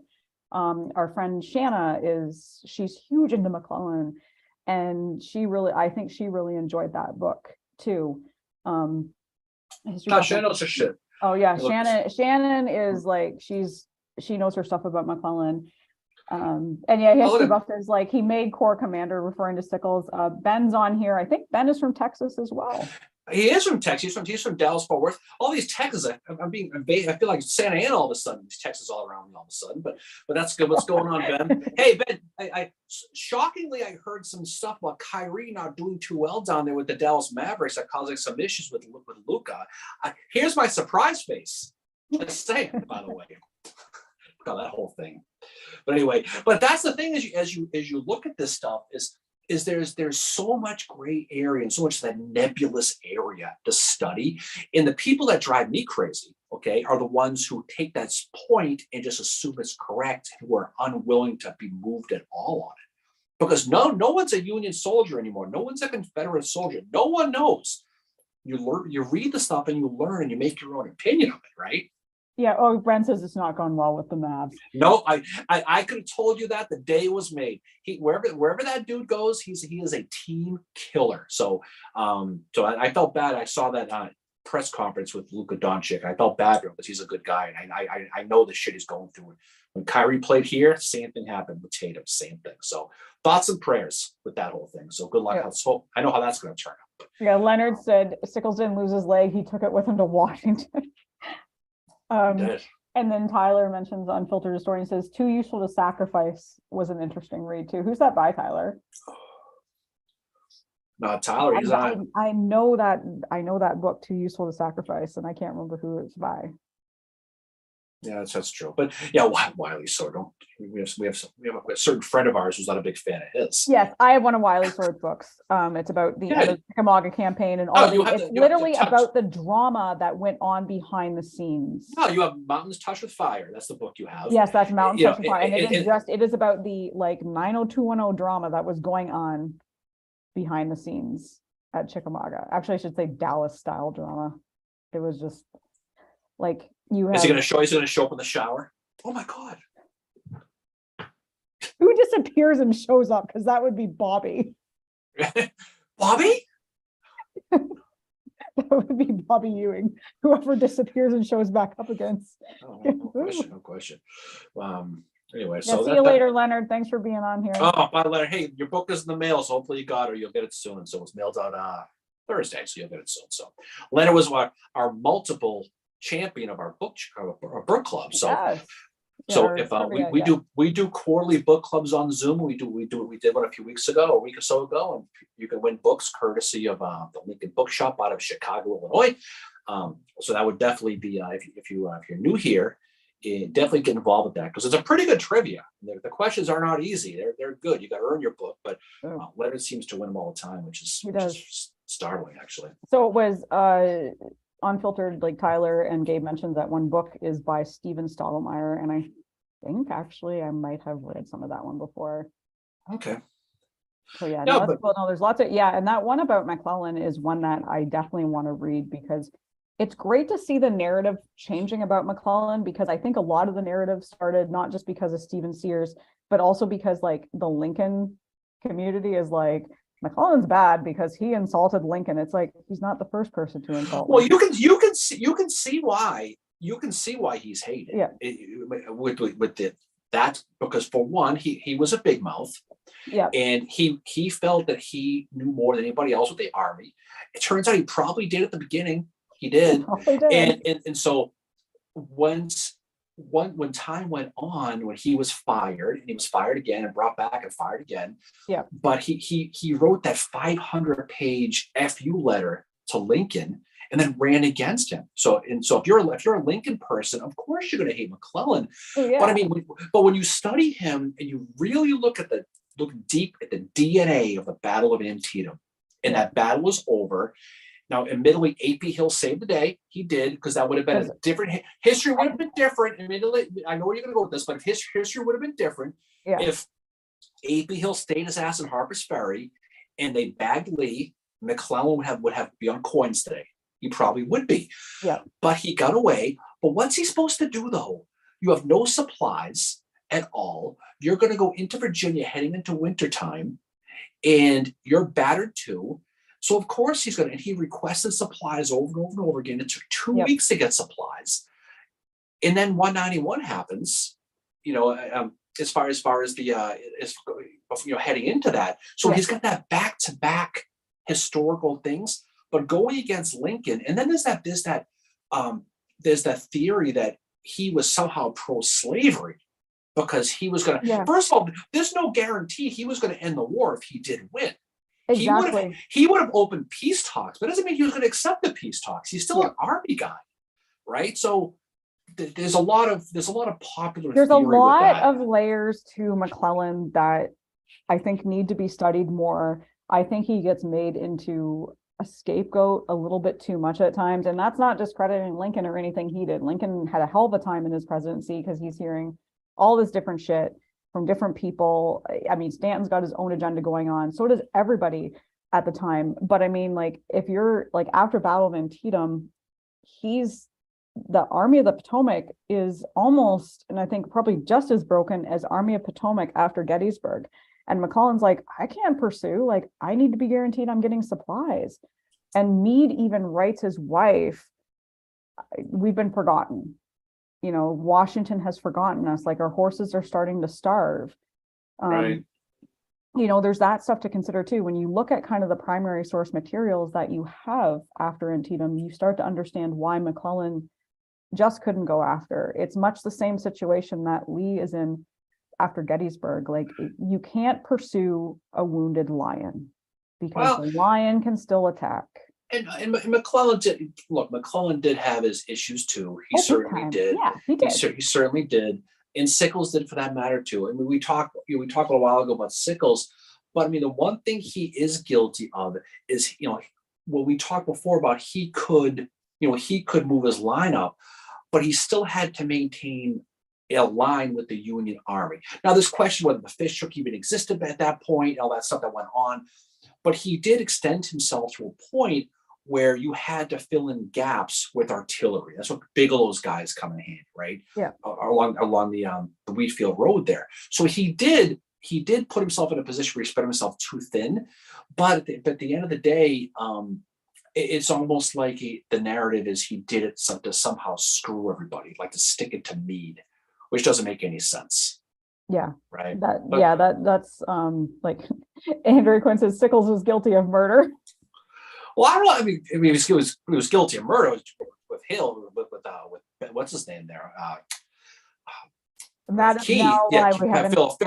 Our friend Shanna she's huge into McClellan. And I think she really enjoyed that book too. Shannon knows her shit. Oh yeah, Shannon is like, she knows her stuff about McClellan. And yeah, history buff is like, he made corps commander, referring to Sickles. Ben's on here. I think Ben is from Texas as well. He is from Texas. He's from Dallas Fort Worth. All these Texas, I feel like Santa Ana all of a sudden. These Texas all around me all of a sudden. But that's good. What's going on, Ben? Hey, Ben. I shockingly, I heard some stuff about Kyrie not doing too well down there with the Dallas Mavericks that causing some issues with Luka. Here's my surprise face. Just saying, by the way. Got that whole thing. But anyway, that's the thing as you look at this stuff is there's so much gray area and so much of that nebulous area to study. And the people that drive me crazy, okay, are the ones who take that point and just assume it's correct and who are unwilling to be moved at all on it. Because no one's a Union soldier anymore. No one's a Confederate soldier. No one knows. You read the stuff and you learn and you make your own opinion of it, right? Yeah. Oh, Brent says it's not gone well with the Mavs. No, I could have told you that the day it was made. Wherever that dude goes, he is a team killer. So I felt bad. I saw that press conference with Luka Doncic. I felt bad for him because he's a good guy, and I know the shit he's going through. When Kyrie played here, same thing happened with Tatum. Same thing. So thoughts and prayers with that whole thing. So good luck. Yeah. So I know how that's going to turn out. Yeah, Leonard said Sickles didn't lose his leg. He took it with him to Washington. And then Tyler mentions Unfiltered Historian, says Too Useful to Sacrifice was an interesting read too. Who's that by, Tyler? Tyler. He's I know that book, Too Useful to Sacrifice, and I can't remember who it's by. Yeah, that's true. But yeah, Wiley Sword. We have a certain friend of ours who's not a big fan of his. Yes, I have one of Wiley Sword's books. It's about the Chickamauga campaign and all. It's literally about the drama that went on behind the scenes. No, you have Mountains Touched with Fire. That's the book you have. Yes, that's Mountains Touched with Fire, and it is about the like 90210 drama that was going on behind the scenes at Chickamauga. Actually, I should say Dallas style drama. It was just like. Is he going to show? He's going to show up in the shower. Oh my God! Who disappears and shows up? Because that would be Bobby. Bobby? That would be Bobby Ewing. Whoever disappears and shows back up again. Oh, no question. No question. Anyway, yeah, so see you later, Leonard. Thanks for being on here. Oh, bye, Leonard. Hey, your book is in the mail, so hopefully you got it or you'll get it soon. So it's mailed out Thursday, so you'll get it soon. So Leonard was our multiple champion of our book club. So Yes. so if we do quarterly book clubs on Zoom, we did one a few weeks ago, a week or so ago, and you can win books courtesy of the Lincoln Bookshop out of Chicago, Illinois. So that would definitely be if you're new here, definitely get involved with that because it's a pretty good trivia. The questions are not easy; they're good. You got to earn your book, but Leonard seems to win them all the time, which is startling, actually. So it was Unfiltered, like Tyler and Gabe mentioned, that one book is by Steven Stottlemyre, and I think actually I might have read some of that one before. Okay. So yeah, no, there's lots of, and that one about McClellan is one that I definitely want to read because it's great to see the narrative changing about McClellan, because I think a lot of the narrative started not just because of Stephen Sears, but also because like the Lincoln community is like, McClellan's bad because he insulted Lincoln. It's like he's not the first person to insult. Well, Lincoln. you can see why he's hated. Yeah. With that because for one, he was a big mouth. Yeah. And he felt that he knew more than anybody else with the Army. It turns out he probably did at the beginning. He did. And so when time went on, when he was fired, and he was fired again and brought back and fired again. Yeah. But he wrote that 500-page FU letter to Lincoln and then ran against him. So if you're a Lincoln person, of course you're going to hate McClellan. Yeah. But I mean, when you study him and you really look deep at the DNA of the Battle of Antietam, and that battle was over. Now, admittedly, A.P. Hill saved the day. He did, because that would have been a different history. Would have been different. Admittedly, I know where you're going to go with this, but if history would have been different if A.P. Hill stayed his ass in Harper's Ferry and they bagged Lee, McClellan would have be on coins today. He probably would be. Yeah. But he got away. But what's he supposed to do, though? You have no supplies at all. You're going to go into Virginia heading into wintertime, and you're battered too. So of course he requested supplies over and over and over again. It took 2 weeks to get supplies. And then 191 happens, as far as the heading into that. So he's got that back-to-back historical things, but going against Lincoln. And then there's that theory that he was somehow pro-slavery because he was going to, first of all, there's no guarantee he was going to end the war if he did win. Exactly. He would have opened peace talks, but it doesn't mean he was going to accept the peace talks. He's still an Army guy, right? So there's a lot of popular. There's a lot of layers to McClellan that I think need to be studied more. I think he gets made into a scapegoat a little bit too much at times, and that's not discrediting Lincoln or anything he did. Lincoln had a hell of a time in his presidency because he's hearing all this different shit from different people. I mean, Stanton's got his own agenda going on. So does everybody at the time. But I mean, like, if you're like after Battle of Antietam, the Army of the Potomac is almost, and I think probably just as broken as Army of Potomac after Gettysburg. And McClellan's like, I can't pursue, like, I need to be guaranteed I'm getting supplies. And Meade even writes his wife, we've been forgotten. Washington has forgotten us, like our horses are starting to starve. Right. There's that stuff to consider too. When you look at kind of the primary source materials that you have after Antietam, you start to understand why McClellan just couldn't go after. It's much the same situation that Lee is in after Gettysburg. Like, you can't pursue a wounded lion because the lion can still attack. And McClellan did have his issues too. He certainly did. Yeah, he did. He certainly did. And Sickles did, for that matter, too. I mean, we talked a little while ago about Sickles, but I mean, the one thing he is guilty of is, what we talked before about, he could move his line up, but he still had to maintain a line with the Union Army. Now, there's question whether the Fishhook even existed at that point, all that stuff that went on, but he did extend himself to a point where you had to fill in gaps with artillery. That's what Bigelow's guys come in hand, right? Yeah. Along the Wheatfield Road there. So he did put himself in a position where he spread himself too thin. But at the end of the day, it's almost like the narrative is he did it to somehow screw everybody, like to stick it to Meade, which doesn't make any sense. Yeah. Right. That's like Andrew Quinn says Sickles was guilty of murder. Well, I don't know. I mean, he was guilty of murder with Hill, with what's his name there? That is now why we have Philip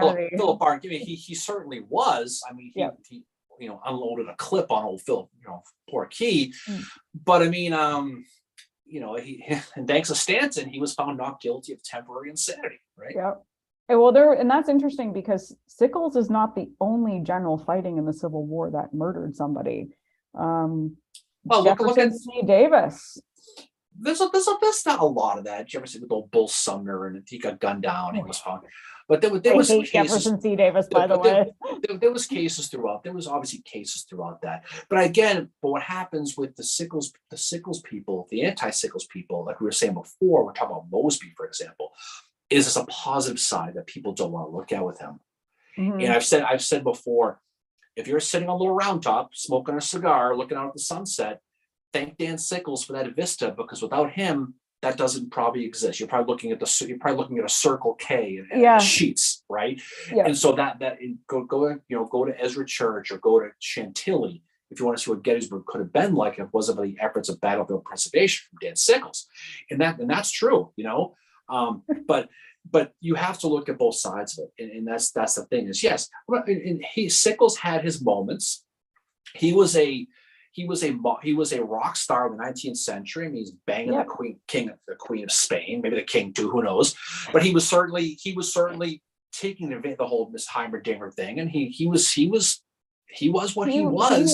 Barton. I mean, he certainly was. I mean, he unloaded a clip on old Phil, poor Key. But I mean, and thanks to Stanton, he was found not guilty of temporary insanity, right? Yeah. Well, and that's interesting because Sickles is not the only general fighting in the Civil War that murdered somebody. Jefferson C. Davis. There's not a lot of that. Jefferson with old Bull Sumner, and he got gunned down. He was found, but there was cases. Jefferson C. Davis, by the way. There was cases throughout. There was obviously cases throughout that. But what happens with the Sickles people, the anti-Sickles people, like we were saying before, we're talking about Mosby, for example, is this a positive side that people don't want to look at with him? Mm-hmm. And I've said before, if you're sitting on a little round top, smoking a cigar, looking out at the sunset, thank Dan Sickles for that vista, because without him, that doesn't probably exist. You're probably looking at a Circle K and sheets, right? Yeah. And so that go to Ezra Church or go to Chantilly if you want to see what Gettysburg could have been like if it wasn't for the efforts of battlefield preservation from Dan Sickles, and that's true, But you have to look at both sides of it, and that's the thing is yes, and Sickles had his moments. He was a rock star of the 19th century. I mean, he's banging the Queen of Spain, maybe the king too, who knows? But he was certainly taking the whole Miss Heimerdinger thing, and he was what he was.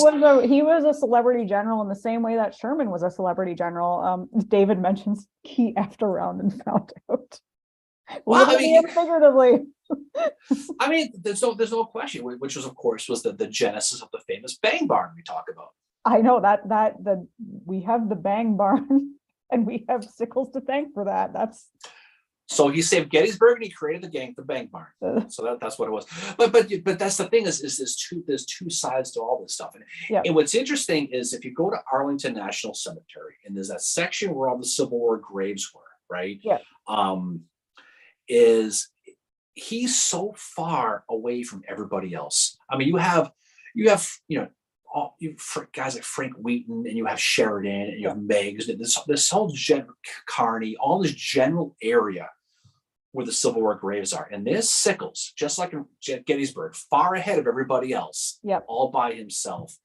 He was a celebrity general in the same way that Sherman was a celebrity general. David mentions he effed around and found out. Well, figuratively. I mean, there's no question, which was, of course, the genesis of the famous Bang Barn we talk about. I know that we have the Bang Barn, and we have Sickles to thank for that. So he saved Gettysburg and he created the Bang Barn. So that's what it was. But that's the thing is there's two sides to all this stuff. And what's interesting is if you go to Arlington National Cemetery and there's that section where all the Civil War graves were, right? Yeah. Is he's so far away from everybody else. I mean, you have guys like Frank Wheaton, and you have Sheridan, and you have Meigs, and this whole Kearney, all this general area where the Civil War graves are. And there's Sickles, just like in Gettysburg, far ahead of everybody else, all by himself.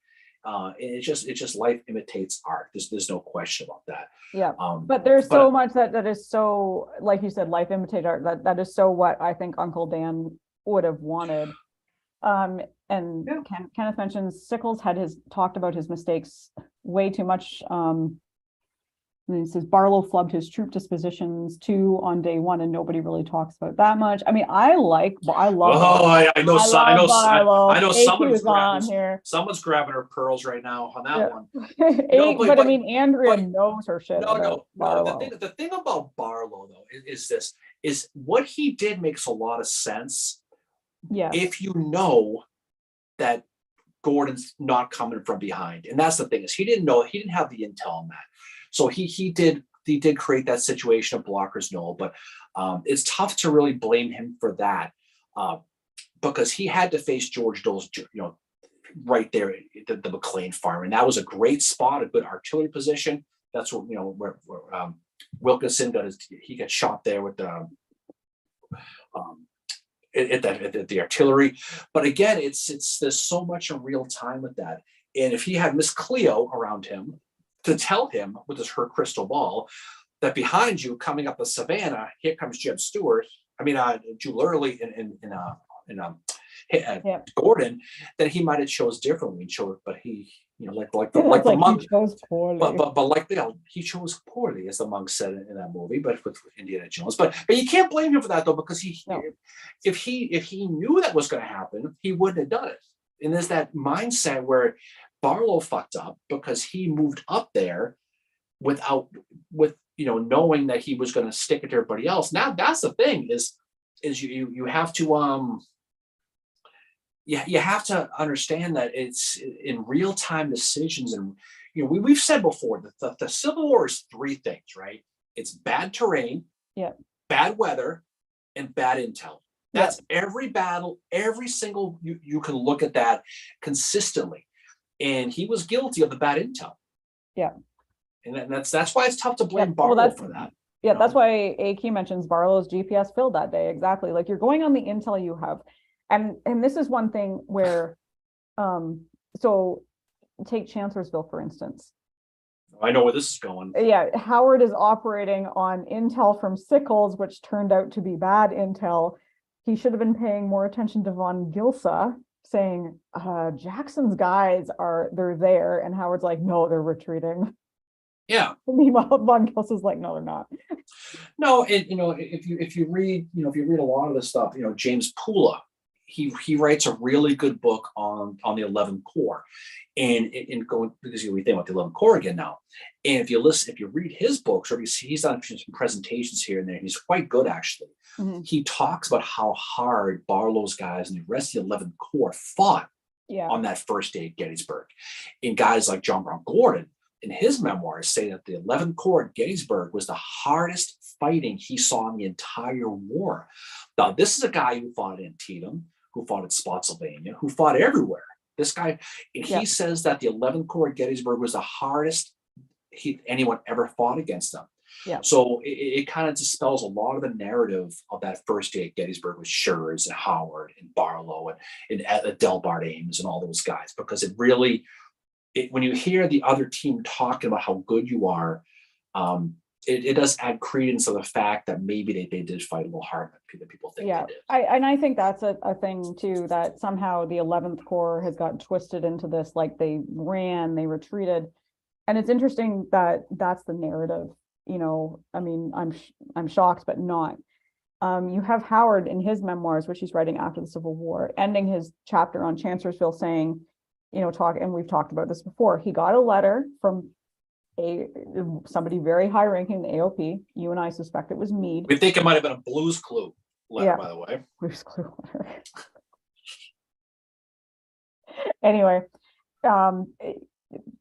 And it's just life imitates art. There's no question about that. Yeah. But there's so much that is so, like you said, life imitates art. That is so what I think Uncle Dan would have wanted. Kenneth mentions Sickles talked about his mistakes way too much. And he says Barlow flubbed his troop dispositions too on day one, and nobody really talks about that much. I mean, I love. Oh, I know someone's grabbing her pearls right now on that one. But I mean, Andrea knows her shit. No. The thing about Barlow though is what he did makes a lot of sense. Yeah. If you know that Gordon's not coming from behind, and that's the thing is he didn't have the intel on that. So he did create that situation of Blockers Knoll, but it's tough to really blame him for that because he had to face George Dole's, right there at the McLean farm, and that was a great spot, a good artillery position. That's where Wilkinson got he got shot there with the at the artillery. But again, there's so much in real time with that, and if he had Miss Cleo around him to tell him with her crystal ball that behind you, coming up the Savannah, here comes Jeb Stuart. I mean, Jewel Early Gordon, that he might have chose differently. But he, like the monk chose poorly. But he chose poorly, as the monk said in that movie. But with Indiana Jones, but you can't blame him for that though, because if he knew that was going to happen, he wouldn't have done it. And there's that mindset where Barlow fucked up because he moved up there with knowing that he was going to stick it to everybody else. Now that's the thing is you have to you have to understand that it's in real time decisions, and we've said before that the Civil War is three things, right? It's bad terrain, yeah, bad weather, and bad intel. That's every battle, every single, you can look at that consistently. And he was guilty of the bad intel. Yeah. And that's why it's tough to blame Barlow for that. Yeah, that's why AQ mentions Barlow's GPS failed that day. Exactly. Like, you're going on the intel you have. And this is one thing where, so take Chancellorsville, for instance. I know where this is going. Yeah, Howard is operating on intel from Sickles, which turned out to be bad intel. He should have been paying more attention to Von Gilsa, saying, Jackson's guys they're there. And Howard's like, no, they're retreating. Yeah. Meanwhile, Von Gilsa's like, no, they're not. No, and if you read a lot of this stuff, James Pula, he writes a really good book on the 11th Corps. And going, because we think about the 11th Corps again now. And if you read his books, or he's done some presentations here and there, he's quite good actually. Mm-hmm. He talks about how hard Barlow's guys and the rest of the 11th Corps fought on that first day at Gettysburg. And guys like John Brown Gordon, in his memoirs, say that the 11th Corps at Gettysburg was the hardest fighting he saw in the entire war. Now, this is a guy who fought at Antietam, who fought at Spotsylvania, who fought everywhere. This guy, and he says that the 11th Corps at Gettysburg was the hardest anyone ever fought against them. Yeah. So it kind of dispels a lot of the narrative of that first day at Gettysburg with Schurz and Howard and Barlow and Delbart Ames and all those guys, because it really, when you hear the other team talking about how good you are, it does add credence to the fact that maybe they did fight a little harder than people think they did. I think that's a thing too, that somehow the 11th Corps has gotten twisted into this, like they retreated. And it's interesting that that's the narrative, I mean, I'm shocked, but not. You have Howard in his memoirs, which he's writing after the Civil War, ending his chapter on Chancellorsville saying, and we've talked about this before, he got a letter from somebody very high ranking in the AOP. You and I suspect it was Meade. We think it might have been a Blues Clue letter, by the way. Blues Clue letter. Anyway,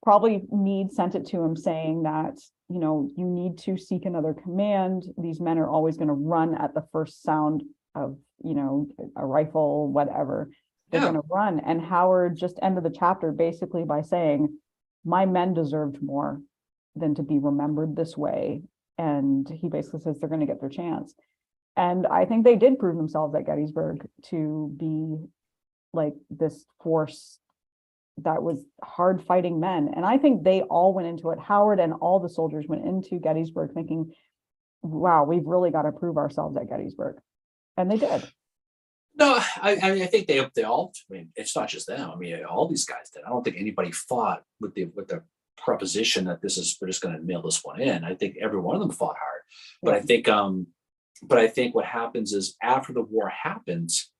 probably Meade sent it to him saying that, you need to seek another command. These men are always going to run at the first sound of, a rifle, whatever. They're going to run. And Howard just ended the chapter basically by saying, my men deserved more than to be remembered this way. And he basically says they're going to get their chance. And I think they did prove themselves at Gettysburg to be like this force that was hard fighting men. And I think they all went into it. Howard and all the soldiers went into Gettysburg thinking, wow, we've really got to prove ourselves at Gettysburg. And they did. No, I think they all, it's not just them. All these guys did. I don't think anybody fought with the proposition that we're just going to nail this one in. I think every one of them fought hard. But I think what happens is after the war happens,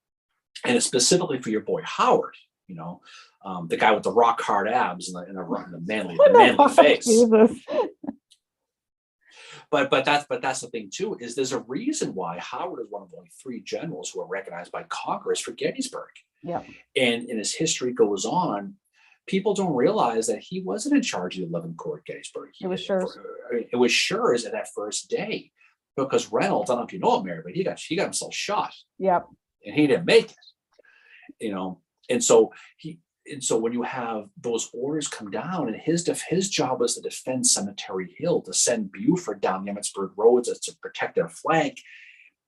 and it's specifically for your boy Howard, the guy with the rock hard abs and the manly face. Jesus. But that's the thing too, is there's a reason why Howard is one of only 3 generals who are recognized by Congress for Gettysburg. Yeah. And as history goes on, people don't realize that he wasn't in charge of the 11th Corps at Gettysburg. It was Schurz. It was Schurz at that first day, because Reynolds, I don't know if you know it, Mary, but he got himself shot. Yep. And he didn't make it. And so when you have those orders come down, and his job was to defend Cemetery Hill, to send Buford down the Emmitsburg roads to protect their flank,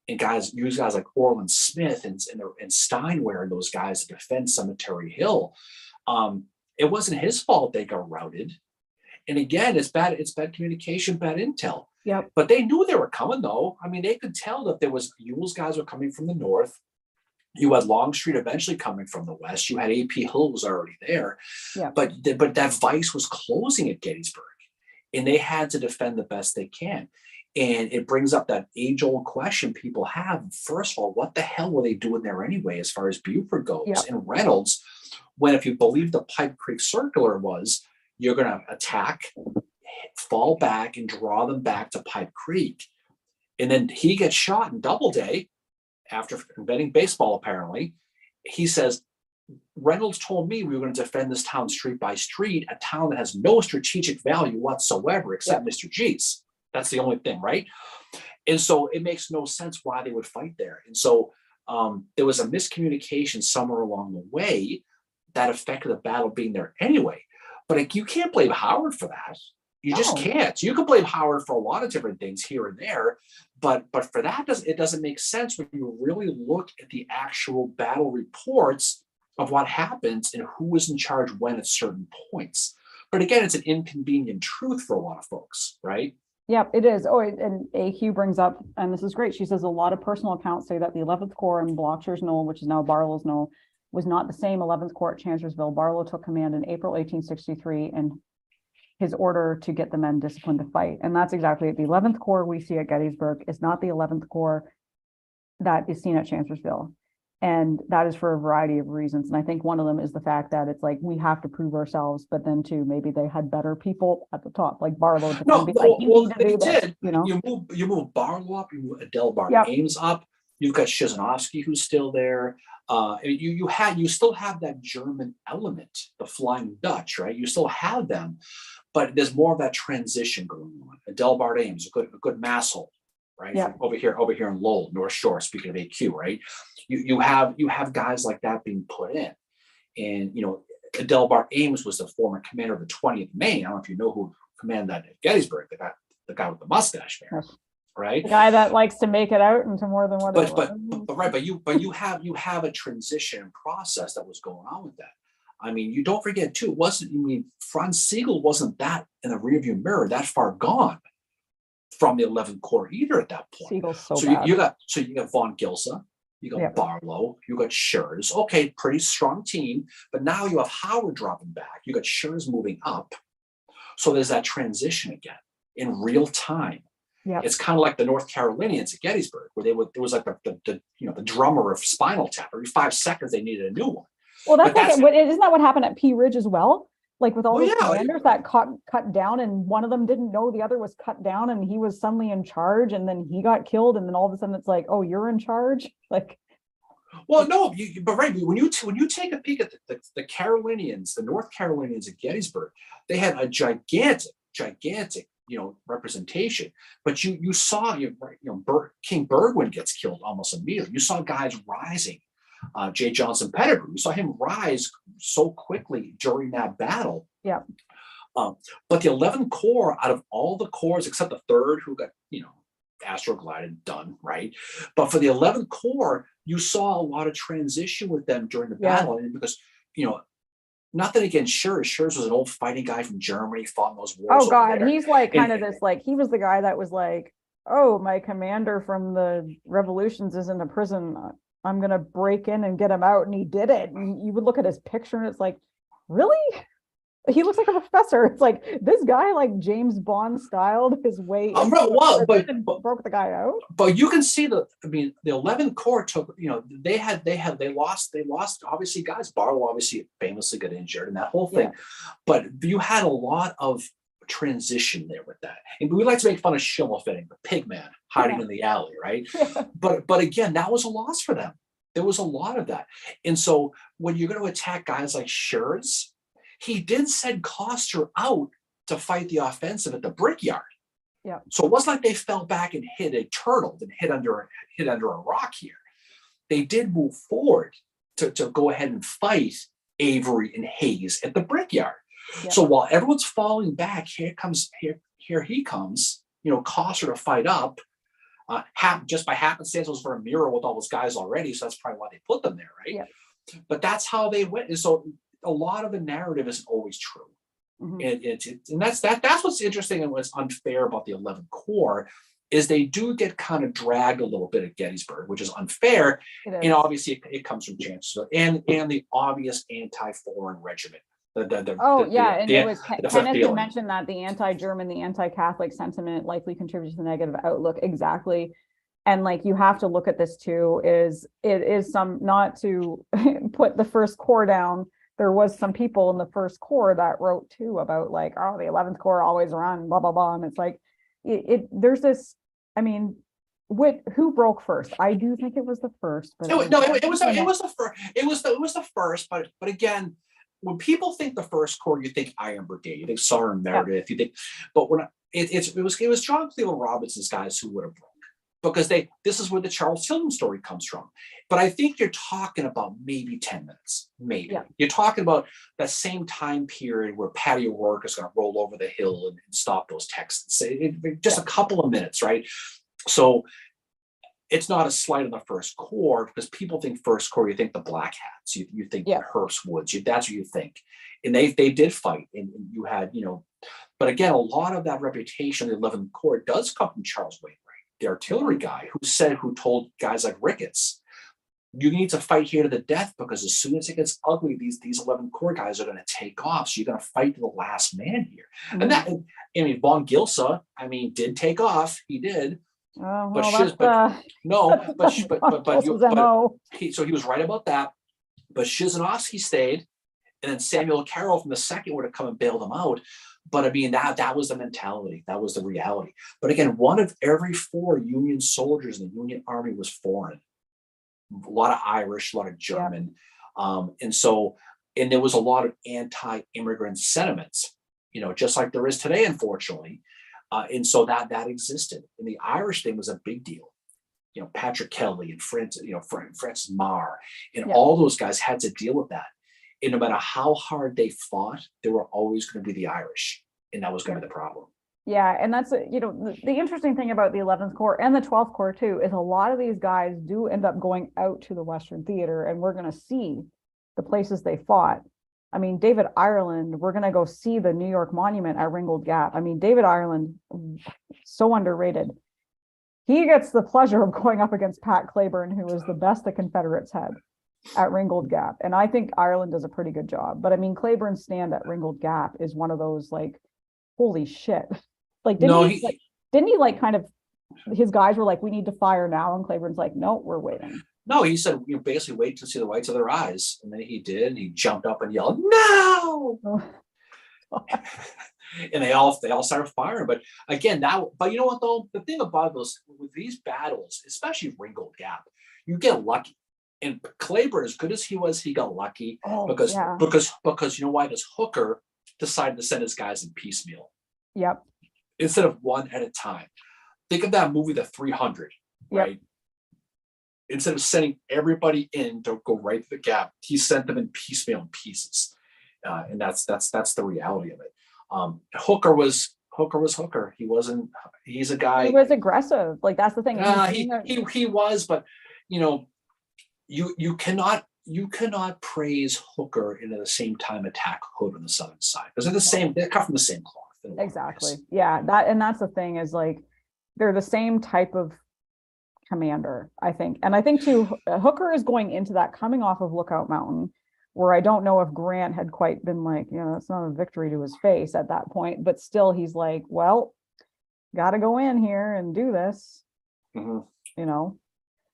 and use guys like Orland Smith and Steinwehr and those guys to defend Cemetery Hill. It wasn't his fault they got routed. And again, it's bad communication, bad intel. Yep. But they knew they were coming though. They could tell that there was Ewell's guys were coming from the north. You had Longstreet eventually coming from the west. You had A.P. Hill was already there. Yeah. But that vice was closing at Gettysburg, and they had to defend the best they can. And it brings up that age-old question people have. First of all, what the hell were they doing there anyway, as far as Buford goes? Yeah. And Reynolds, when, if you believe the Pipe Creek Circular was, you're going to attack, fall back, and draw them back to Pipe Creek. And then he gets shot in Doubleday after inventing baseball, apparently. He says, Reynolds told me we were going to defend this town street by street, a town that has no strategic value whatsoever except Mr. G's. That's the only thing, right? And so it makes no sense why they would fight there. And so there was a miscommunication somewhere along the way that affected the battle being there anyway. But like, you can't blame Howard for that. You just can't. You can blame Howard for a lot of different things here and there, but for that, it doesn't make sense when you really look at the actual battle reports of what happens and who was in charge when at certain points. But again, it's an inconvenient truth for a lot of folks, right? Yep, it is. Oh, and AQ brings up, and this is great. She says a lot of personal accounts say that the 11th Corps in Blocher's Knoll, which is now Barlow's Knoll, was not the same 11th Corps at Chancellorsville. Barlow took command in April 1863, and his order to get the men disciplined to fight. And that's exactly it. The 11th Corps we see at Gettysburg is not the 11th Corps that is seen at Chancellorsville. And that is for a variety of reasons. And I think one of them is the fact that it's like, we have to prove ourselves, but then too, maybe they had better people at the top, like Barlow. They did. You know, you move Barlow up, you move Adelbert Ames up. You've got Shizanovsky, who's still there. You still have that German element, the Flying Dutch, right? You still have them, but there's more of that transition going on. Adelbert Ames, a good massel, right? Yeah. Over here in Lowell, North Shore. Speaking of AQ, right? You have guys like that being put in, and Adelbert Ames was the former commander of the 20th Maine. I don't know if you know who commanded that at Gettysburg. The guy with the mustache there. Yes. Right, the guy that likes to make it out into more than one. But you have a transition process that was going on with that. I mean, you don't forget too. Franz Sigel wasn't that in the rearview mirror that far gone from the 11th Corps either at that point. Siegel's so bad. You got von Gilsa, you got Barlow, you got Schurz. Okay, pretty strong team, but now you have Howard dropping back. You got Schurz moving up, so there's that transition again in real time. Yeah. It's kind of like the North Carolinians at Gettysburg, where there was like the drummer of Spinal Tap. Every 5 seconds they needed a new one. Well, isn't that what happened at Pea Ridge as well? Like with all those commanders that cut down, and one of them didn't know the other was cut down, and he was suddenly in charge, and then he got killed, and then all of a sudden it's like, oh, you're in charge, like. Well, no, but when you take a peek at the Carolinians, the North Carolinians at Gettysburg, they had a gigantic representation, but you saw King Burgoyne gets killed almost immediately. You saw guys rising. J. Johnson Pettigrew, you saw him rise so quickly during that battle. Yeah. But the 11th Corps, out of all the corps except the 3rd, who got astroglided done, right? But for the 11th Corps, you saw a lot of transition with them during the battle, and because nothing against Schurz. Schurz was an old fighting guy from Germany, fought in those wars. Oh God, he's like kind of this, like he was the guy that was like, oh, my commander from the revolutions is in the prison. I'm gonna break in and get him out, and he did it. And you would look at his picture, and it's like, really? He looks like a professor. It's like this guy, like James Bond styled his way. But broke the guy out. But you can see the 11th Corps took. They lost obviously guys. Barlow obviously famously got injured and that whole thing. Yeah. But you had a lot of transition there with that. And we like to make fun of Schimmelfitting, the pig man hiding in the alley, right? Yeah. But again, that was a loss for them. There was a lot of that. And so when you're going to attack guys like Schurz, he did send Coster out to fight the offensive at the Brickyard. Yeah. So it wasn't like they fell back and hit a turtle and hid under a rock here. They did move forward to go ahead and fight Avery and Hayes at the Brickyard. Yeah. So while everyone's falling back, here he comes, Coster to fight up. Just by happenstance, it was Vermeer with all those guys already, so that's probably why they put them there, right? Yeah. But that's how they went. And so a lot of the narrative isn't always true. Mm-hmm. And that's what's interesting and what's unfair about the 11th Corps is they do get kind of dragged a little bit at Gettysburg, which is unfair. And obviously it comes from Chancellorsville and the obvious anti-foreign regiment. It was Kenneth mentioned that the anti-German, the anti-Catholic sentiment likely contributes to the negative outlook. Exactly. And like, you have to look at this too, not to put the 1st Corps down. There was some people in the 1st Corps that wrote too about like, oh, the 11th Corps always run, blah, blah, blah. And it's like, there's this, who broke first? I do think it was the 1st. But it was the first. It was the first. But again, when people think the 1st Corps, you think Iron Brigade, you think Sergeant Meredith, you think, but it was John Cleveland Robinson's guys who would have broke. because this is where the Charles Tilghman story comes from. But I think you're talking about maybe 10 minutes, maybe. Yeah. You're talking about that same time period where Patty O'Rourke is going to roll over the hill and stop those Texans. Just a couple of minutes, right? So it's not a slight on the First Corps, because people think First Corps, you think the Black Hats, you think Hearst Woods, that's what you think. And they did fight, and you had, but again, a lot of that reputation of the 11th Corps does come from Charles Wainwright, the artillery guy, who told guys like Ricketts, you need to fight here to the death, because as soon as it gets ugly, these 11th Corps guys are going to take off. So you're going to fight to the last man here. Mm-hmm. And that, von Gilsa, did take off. He did. So he was right about that. But Shizanovsky stayed, and then Samuel Carroll from the 2nd would have come and bailed him out. But that was the mentality. That was the reality. But again, one of every 4 Union soldiers in the Union Army was foreign. A lot of Irish, a lot of German. And there was a lot of anti-immigrant sentiments, just like there is today, unfortunately. And so that existed. And the Irish thing was a big deal. Patrick Kelly and Francis Marr and all those guys had to deal with that. And no matter how hard they fought, they were always going to be the Irish. And that was going to be the problem. Yeah, and that's, the interesting thing about the 11th Corps and the 12th Corps too, is a lot of these guys do end up going out to the Western Theater, and we're going to see the places they fought. David Ireland, we're going to go see the New York Monument at Ringgold Gap. David Ireland, so underrated. He gets the pleasure of going up against Pat Claiborne, who was the best the Confederates had at Ringgold Gap. And I think Ireland does a pretty good job. But Claiborne's stand at Ringgold Gap is one of those, like, holy shit. Didn't he kind of, his guys were like, we need to fire now, and Claiborne's like, no, we're waiting. No, he said, basically wait to see the whites of their eyes. And then he did, and he jumped up and yelled, no! And they all started firing. But again, but you know what though? The thing about with these battles, especially Ringgold Gap, you get lucky. And Claiborne, as good as he was, he got lucky because you know why? Because Hooker decided to send his guys in piecemeal. Yep. Instead of one at a time. Think of that movie, The 300, right? Yep. Instead of sending everybody in to go right to the gap, he sent them in piecemeal in pieces. And that's the reality of it. Hooker was Hooker. He's a guy. He was aggressive. Like, that's the thing. He was, but you cannot praise Hooker and at the same time attack Hood on the southern side, because they come from the same cloth. Exactly. Yeah. That's the thing, is like, they're the same type of commander, I think. And I think too, Hooker is going into that coming off of Lookout Mountain, where I don't know if Grant had quite been like, it's not a victory to his face at that point, but still he's like, well, got to go in here and do this. Mm-hmm.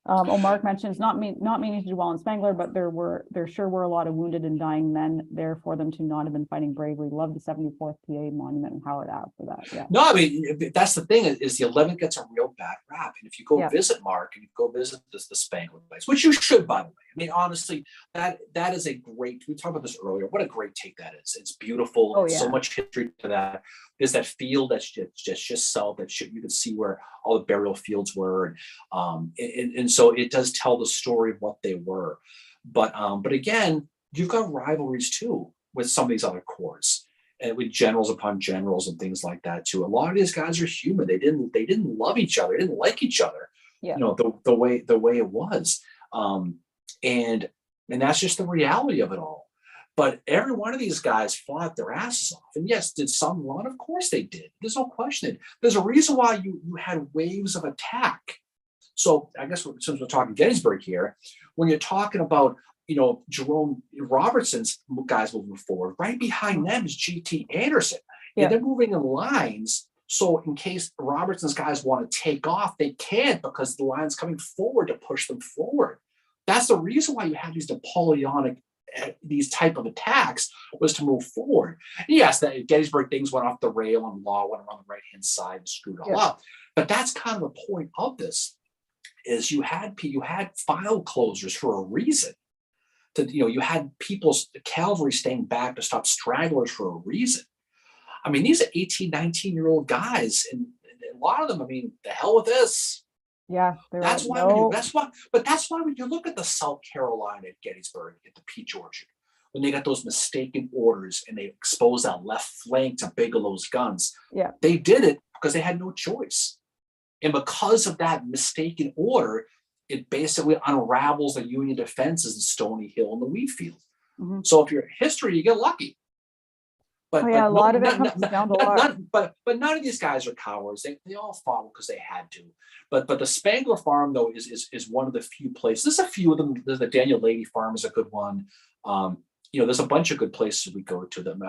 Mark mentions not meaning to dwell on Spangler, but there sure were a lot of wounded and dying men there for them to not have been fighting bravely. Love the 74th PA monument and Howard Ave for that. Yeah. No, that's the thing, is the 11th gets a real bad rap. And if you go visit Mark, and you go visit the Spangler place, which you should, by the way. Honestly, that is a great, we talked about this earlier, what a great take that is. It's beautiful. So much history to that. There's that field that's just south that you can see where all the burial fields were. And so it does tell the story of what they were. But again, you've got rivalries too with some of these other corps, and with generals upon generals and things like that too. A lot of these guys are human. They didn't love each other. They didn't like each other. Yeah. The way it was. And that's just the reality of it all. But every one of these guys fought their asses off. And yes, did some run? Of course they did. There's no question. There's a reason why you had waves of attack. So I guess since we're talking Gettysburg here, when you're talking about, Jerome Robertson's guys moving forward, right behind them is G.T. Anderson. Yeah. And they're moving in lines. So in case Robertson's guys want to take off, they can't, because the line's coming forward to push them forward. That's the reason why you have these Napoleonic, these type of attacks, was to move forward. And yes, that Gettysburg things went off the rail and Law went around the right-hand side and screwed all up. But that's kind of the point of this, is you had file closers for a reason. You had people's cavalry staying back to stop stragglers for a reason. These are 18, 19-year-old guys, and a lot of them, the hell with this. Yeah, That's why when you look at the South Carolina at Gettysburg at the Peach Orchard, when they got those mistaken orders and they exposed that left flank to Bigelow's guns, they did it because they had no choice. And because of that mistaken order, it basically unravels the Union defenses in Stony Hill and the wheat field. Mm-hmm. So if you're history, you get lucky. But, a lot of it comes down to luck. But none of these guys are cowards. They all fought because they had to. But the Spangler Farm, though, is one of the few places. There's a few of them. There's the Daniel Lady Farm is a good one. There's a bunch of good places we go to them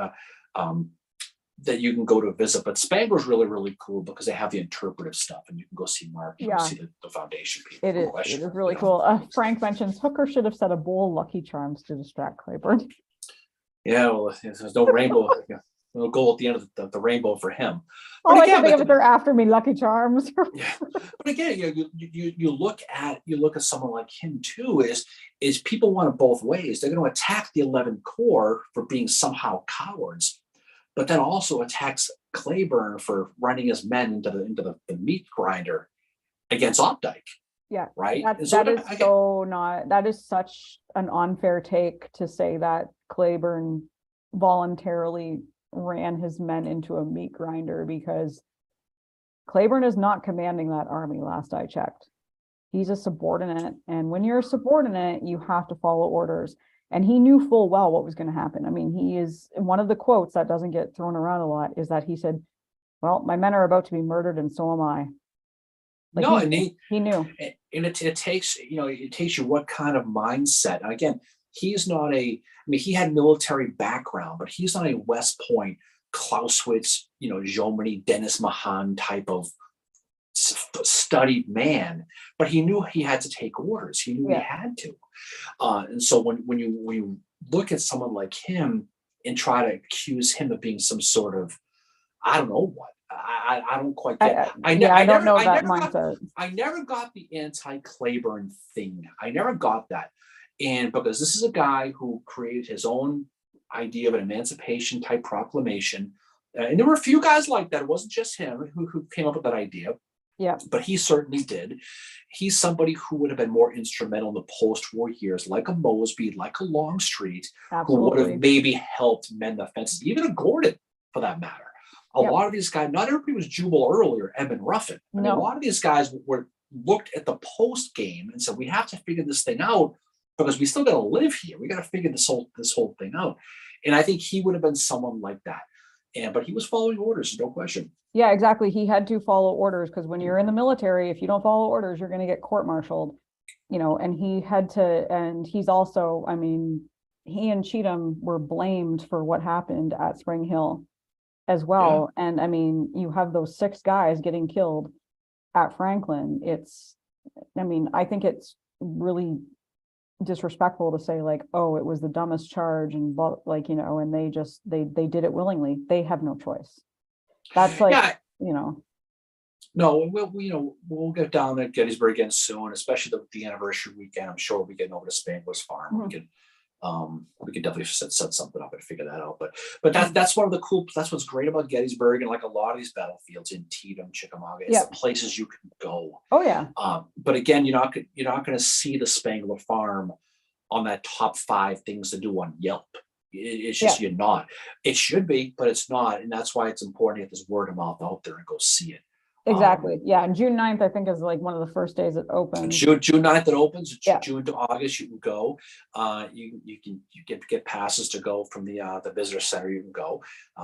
that you can go to visit. But Spangler's really, really cool because they have the interpretive stuff, and you can go see Mark. You can see the foundation people. It is really cool. Frank mentions Hooker should have set a bowl of Lucky Charms to distract Clayburn. Yeah, well, there's no rainbow, no goal at the end of the rainbow for him. But I can think of it, they're after me, Lucky Charms. Yeah, but again, you look at someone like him too. Is people want it both ways. They're going to attack the 11 Corps for being somehow cowards, but then also attacks Clayburn for running his men into the meat grinder against Opdyke. Yeah, right. That is such an unfair take to say that Clayburn voluntarily ran his men into a meat grinder, because Clayburn is not commanding that army. Last I checked, he's a subordinate, and when you're a subordinate, you have to follow orders. And he knew full well what was going to happen. I mean, he is one of the quotes that doesn't get thrown around a lot is that he said, "Well, my men are about to be murdered, and so am I." Like he knew. And it takes you what kind of mindset. And again, he's not he had military background, but he's not a West Point, Clausewitz, Jomini, Dennis Mahan type of studied man. But he knew he had to take orders. He knew he had to. And so when you look at someone like him and try to accuse him of being some sort of, I don't know what, I don't quite get. I don't know that mindset. I never got the anti-Clayburn thing. I never got that, and because this is a guy who created his own idea of an emancipation type proclamation, and there were a few guys like that. It wasn't just him who came up with that idea. Yeah, but he certainly did. He's somebody who would have been more instrumental in the post-war years, like a Mosby, like a Longstreet, who would have maybe helped mend the fences, even a Gordon, for that matter. A lot of these guys, not everybody was Jubal Early or Edmund Ruffin. I mean, a lot of these guys looked at the post game and said, "We have to figure this thing out because we still got to live here. We got to figure this whole thing out." And I think he would have been someone like that. But he was following orders, no question. Yeah, exactly. He had to follow orders because when you're in the military, if you don't follow orders, you're going to get court-martialed. And he had to. And he's also, I mean, he and Cheatham were blamed for what happened at Spring Hill as well. Yeah. And I mean, you have those 6 guys getting killed at Franklin. I think it's really disrespectful to say like, oh, it was the dumbest charge and and they did it willingly. They have no choice. That's like, No, we'll get down at Gettysburg again soon, especially the anniversary weekend. I'm sure we'll be getting over to Spangler's Farm. Mm-hmm. We can definitely set something up and figure that out. But that's one of the cool. That's what's great about Gettysburg and like a lot of these battlefields in Antietam, Chickamauga. It's the places you can go. Oh yeah. But again, you're not going to see the Spangler Farm on that top 5 things to do on Yelp. It's just you're not. It should be, but it's not, and that's why it's important to get this word of mouth out there and go see it. Exactly. And June 9th, I think, is like one of the first days it opens. June 9th it opens. June to August you can go. You get passes to go from the visitor center. You can go.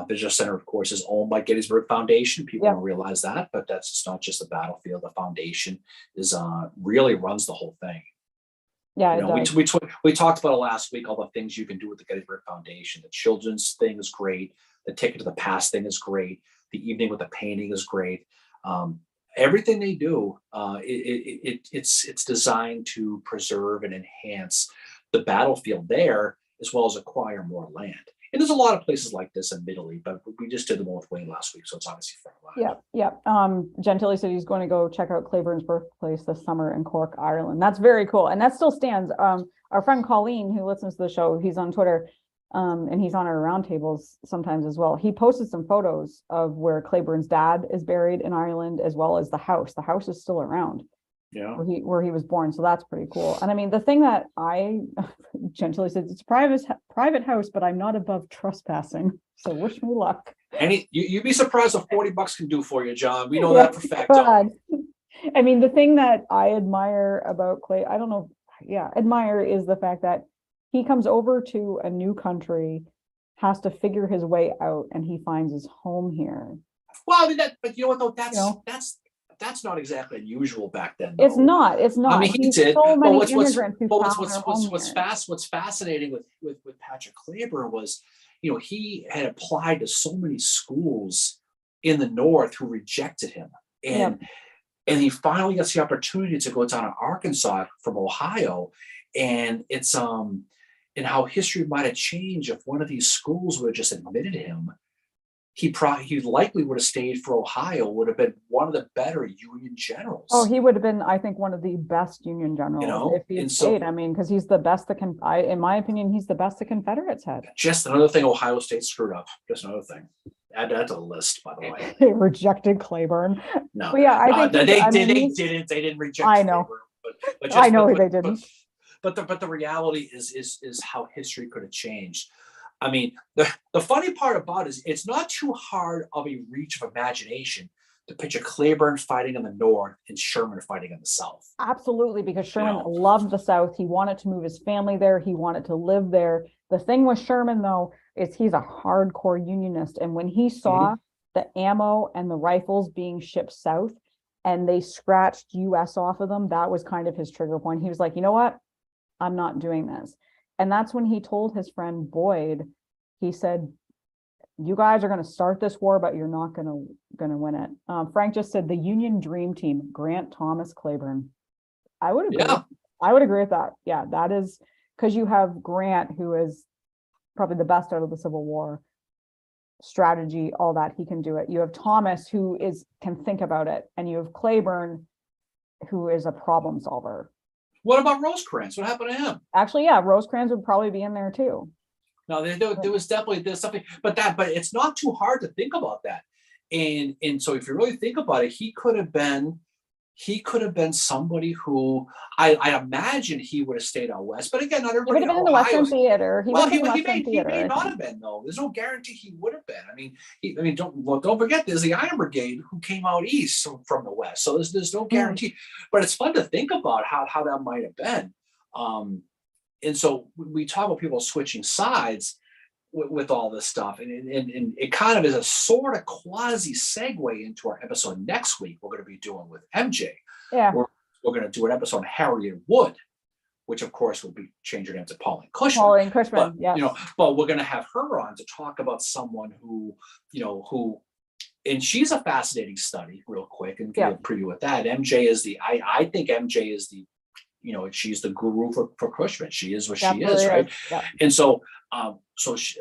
Visitor center, of course, is owned by Gettysburg Foundation. People don't realize that, but it's not just the battlefield. The foundation is really runs the whole thing. Yeah, we talked about it last week. All the things you can do with the Gettysburg Foundation. The children's thing is great. The Ticket to the Past thing is great. The evening with the painting is great. Everything they do, it's designed to preserve and enhance the battlefield there, as well as acquire more land. And there's a lot of places like this in Italy, but we just did the one with Wayne last week, so it's obviously front line. Yeah. Gentili said he's going to go check out Clayburn's birthplace this summer in Cork, Ireland. That's very cool, and that still stands. Our friend Colleen, who listens to the show, he's on Twitter. And he's on our roundtables sometimes as well. He posted some photos of where Clayburn's dad is buried in Ireland, as well as the house. The house is still around. Yeah. where he was born. So that's pretty cool. And I mean, the thing that I gently said, it's a private house, but I'm not above trespassing. So wish me luck. You'd be surprised what $40 can do for you, John. We know that for a fact. I mean, the thing that I admire about Clay, I don't know, admire is the fact that he comes over to a new country, has to figure his way out, and he finds his home here. Well, I mean, but you know what though? That's not exactly unusual back then, though. It's not. I mean, he did. So many what's fascinating with Patrick Clayburn was, he had applied to so many schools in the North who rejected him, and he finally gets the opportunity to go down to Arkansas from Ohio, and it's and how history might have changed if one of these schools would have just admitted him. He likely would have stayed for Ohio, would have been one of the better Union generals. Oh, he would have been, I think, one of the best Union generals if he stayed. I mean, because he's the best in my opinion, he's the best the Confederates had. Just another thing Ohio State screwed up. Just another thing. Add that to the list, by the way. They rejected Claiborne. No, but I think they didn't reject. I know. Claiborne, but I know they didn't. But the reality is how history could have changed. I mean, the funny part about it is it's not too hard of a reach of imagination to picture Claiborne fighting in the North and Sherman fighting in the South. Absolutely, because Sherman loved the South. He wanted to move his family there. He wanted to live there. The thing with Sherman, though, is he's a hardcore Unionist. And when he saw the ammo and the rifles being shipped south and they scratched US off of them, that was kind of his trigger point. He was like, you know what? I'm not doing this. And that's when he told his friend Boyd, he said, you guys are going to start this war, but you're not going to win it. Frank just said the Union dream team, Grant, Thomas, Claiborne. I would agree. Yeah. I would agree with that. Yeah, that is because you have Grant, who is probably the best out of the Civil War, strategy, all that, he can do it. You have Thomas, who can think about it, and you have Claiborne, who is a problem solver. What about Rosecrans? What happened to him? Actually, yeah, Rosecrans would probably be in there too. No, there was definitely something, but it's not too hard to think about that. And so if you really think about it, he could have been somebody who I imagine he would have stayed out west. But again, not everybody. He would have been in the Western Theater. He may not have been, though. There's no guarantee he would have been. I mean, don't forget, there's the Iron Brigade who came out east from the west. So there's no guarantee. But it's fun to think about how that might have been. And so we talk about people switching sides with all this stuff, and it kind of is a sort of quasi segue into our episode next week. We're going to be doing with MJ. Yeah, we're going to do an episode on Harriet Wood, which of course will be changing her name to Pauline Cushman. Pauline Cushman, yeah. But we're going to have her on to talk about someone who, and she's a fascinating study, real quick, and give a preview of that. MJ is I think MJ is the. She's the guru for Cushman. She is what she is, right? Yeah. And so,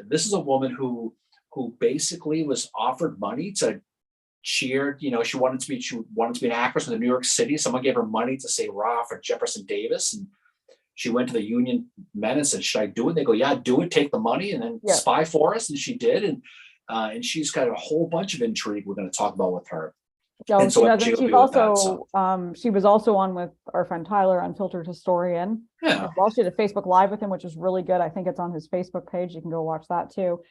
this is a woman who basically was offered money to cheer. She wanted to be an actress in New York City. Someone gave her money to say "rah" for Jefferson Davis, and she went to the Union men and said, "Should I do it?" They go, "Yeah, do it. Take the money and then spy for us." And she did, and she's got a whole bunch of intrigue we're going to talk about with her. And so she was also on with our friend Tyler, Unfiltered Historian. Yeah. Well, she did a Facebook Live with him, which was really good. I think it's on his Facebook page. You can go watch that too.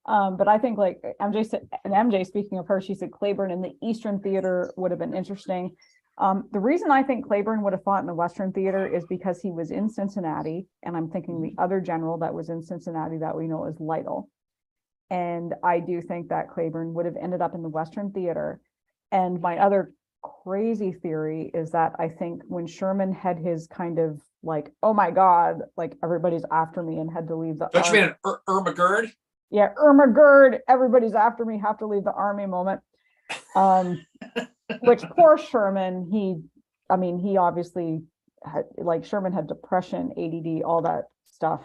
But I think like MJ, speaking of her, she said Claiborne in the Eastern Theater would have been interesting. The reason I think Claiborne would have fought in the Western Theater is because he was in Cincinnati, and I'm thinking the other general that was in Cincinnati that we know is Lytle. And I do think that Claiborne would have ended up in the Western Theater. And my other crazy theory is that I think when Sherman had his kind of like, oh my God, like everybody's after me and had to leave the. Don't you mean Irma Gerd? Yeah, Irma Gerd, everybody's after me, have to leave the army moment. Which poor Sherman, he obviously had, like, Sherman had depression, ADD, all that stuff.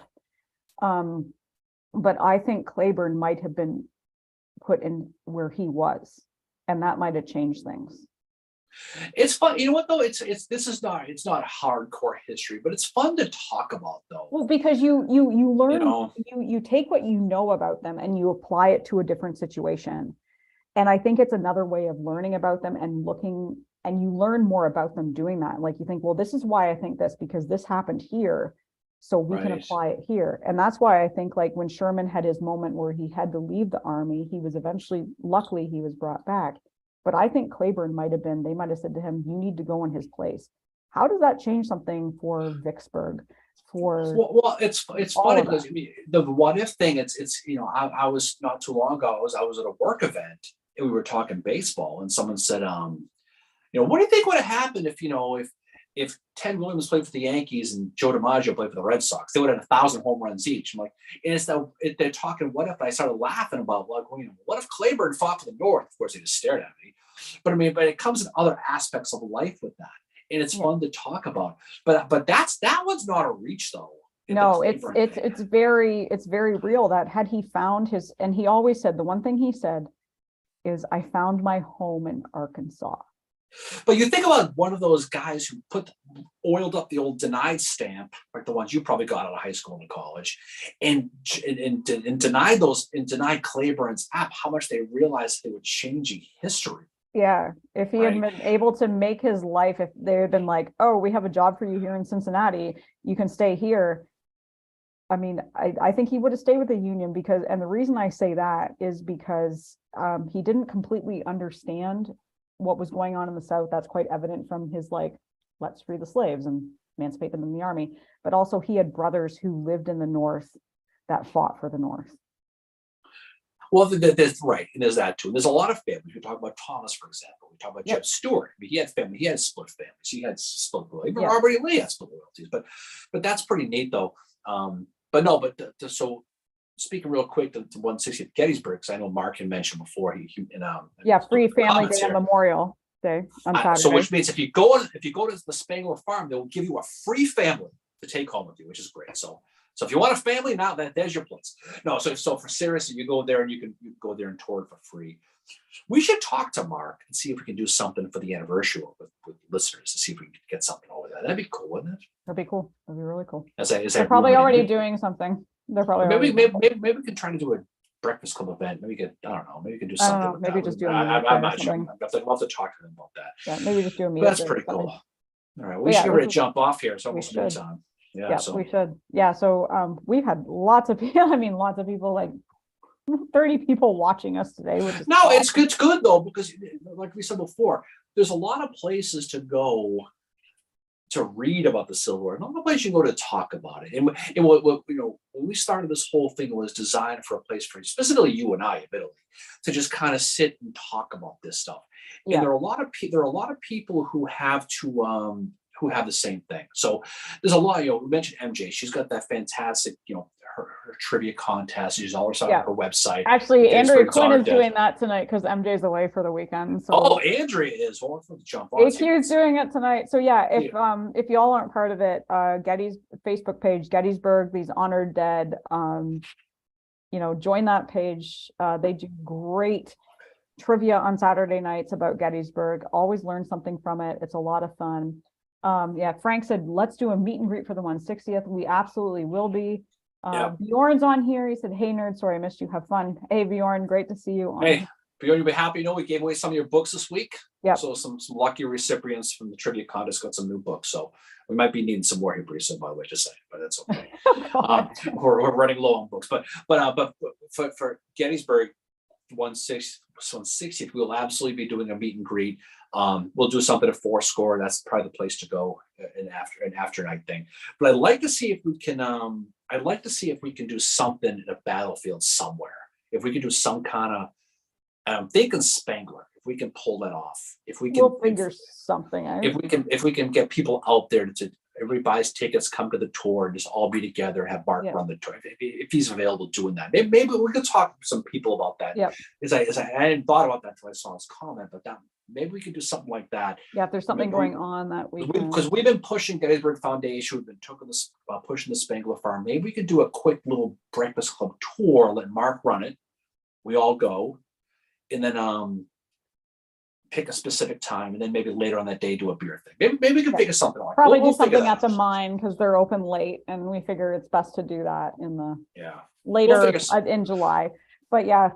But I think Claiborne might have been put in where he was. And that might have changed things. It's fun. You know what though? It's not hardcore history, but it's fun to talk about though. Well, because you learn, you take what you know about them and you apply it to a different situation. And I think it's another way of learning about them and looking and you learn more about them doing that. Like you think, well, this is why I think this, because this happened here. So we can apply it here. And that's why I think like when Sherman had his moment where he had to leave the army, he was eventually, luckily he was brought back. But I think Claiborne they might have said to him, you need to go in his place. How does that change something for Vicksburg? Well, it's funny because the what if thing, it's I was not too long ago, I was at a work event and we were talking baseball and someone said, what do you think would have happened if Ted Williams played for the Yankees and Joe DiMaggio played for the Red Sox? They would have had 1,000 home runs each. I'm like, and they're talking what if, and I started laughing about like, what if Claiborne fought for the North? Of course, they just stared at me. But but it comes in other aspects of life with that. And it's fun to talk about, but that one's not a reach though. No, it's very real that had he found his, and he always said, the one thing he said is, I found my home in Arkansas. But you think about one of those guys who oiled up the old denied stamp, like the ones you probably got out of high school and college, and denied Claiborne's app, how much they realized they were changing history. Yeah, if he had been able to make his life, if they had been like, oh, we have a job for you here in Cincinnati, you can stay here. I mean, I think he would have stayed with the Union because, and the reason I say that is because he didn't completely understand what was going on in the South. That's quite evident from his like, let's free the slaves and emancipate them in the army. But also he had brothers who lived in the North that fought for the North. Well, there's right, and there's that too. And there's a lot of families. We talk about Thomas, for example. We talk about Jeb Stuart. I mean, he had family. He had split families. He had split loyalties. Even Robert E. Lee had split loyalties. But that's pretty neat, though. So speaking real quick to 160th Gettysburg, because I know Mark had mentioned before. Free Family Day and Memorial Day on Saturday. So which means if you go to the Spangler Farm, they will give you a free family to take home with you, which is great. So if you want a family, now there's your place. No, so for seriously, you go there and you can go there and tour it for free. We should talk to Mark and see if we can do something for the anniversary with listeners to see if we can get something over there. That'd be cool, wouldn't it? That'd be cool. That'd be really cool. They're probably already doing something. They're probably maybe we can try to do a Breakfast Club event. Maybe I don't know. Maybe we can do something. Maybe just do. I'm not sure. We'll have to talk to them about that. Yeah, maybe just do a meetup. That's pretty cool. All right, we should get ready to jump off here. It's almost noon time. Yeah, we should. Yeah, so we've had lots of people, like 30 people watching us today. Which is awesome. It's good though, because like we said before, there's a lot of places to go to read about the Civil War. Not a place you go to talk about it. And what when we started this whole thing, it was designed for a place for specifically you and I, admittedly, to just kind of sit and talk about this stuff. Yeah. And there are a lot of people who have the same thing. So there's a lot, we mentioned MJ. She's got that fantastic, her trivia contest. She's always on her website. Actually, Andrea Quinn is doing that tonight because MJ's away for the weekend. So Andrea is. Well, let's jump on. AQ's doing it tonight. So if y'all aren't part of it, Getty's Facebook page, Gettysburg, these honored dead, join that page. They do great trivia on Saturday nights about Gettysburg. Always learn something from it. It's a lot of fun. Frank said, let's do a meet and greet for the 160th. We absolutely will be. Bjorn's on here. He said, hey nerds, sorry I missed you. Have fun. Hey Bjorn, great to see you. Hey Bjorn, you'll be happy. We gave away some of your books this week. Yeah. So some lucky recipients from the trivia contest got some new books. So we might be needing some more here pretty soon, by the way, just saying, but that's okay. We're running low on books, but for Gettysburg 160th, we'll absolutely be doing a meet and greet. We'll do something at Fourscore. That's probably the place to go an after night thing. But I'd like to see if we can do something in a battlefield somewhere. If we can do some kind of, I'm thinking Spangler. If we can pull that off, we'll figure something out. If we can get people out there to everybody buys tickets, come to the tour, just all be together, have Mark run the tour. If he's available doing that, maybe we could talk to some people about that. Yeah. I hadn't thought about that until I saw his comment, but maybe we could do something like that. Yeah, if there's something going on that week. Because we've been pushing Gettysburg Foundation, we've been pushing the Spangler Farm. Maybe we could do a quick little Breakfast Club tour, let Mark run it. We all go, and then pick a specific time, and then maybe later on that day do a beer thing. Maybe we can figure something out. Probably do something at the mine because they're open late, and we figure it's best to do that in the later in July. But yeah,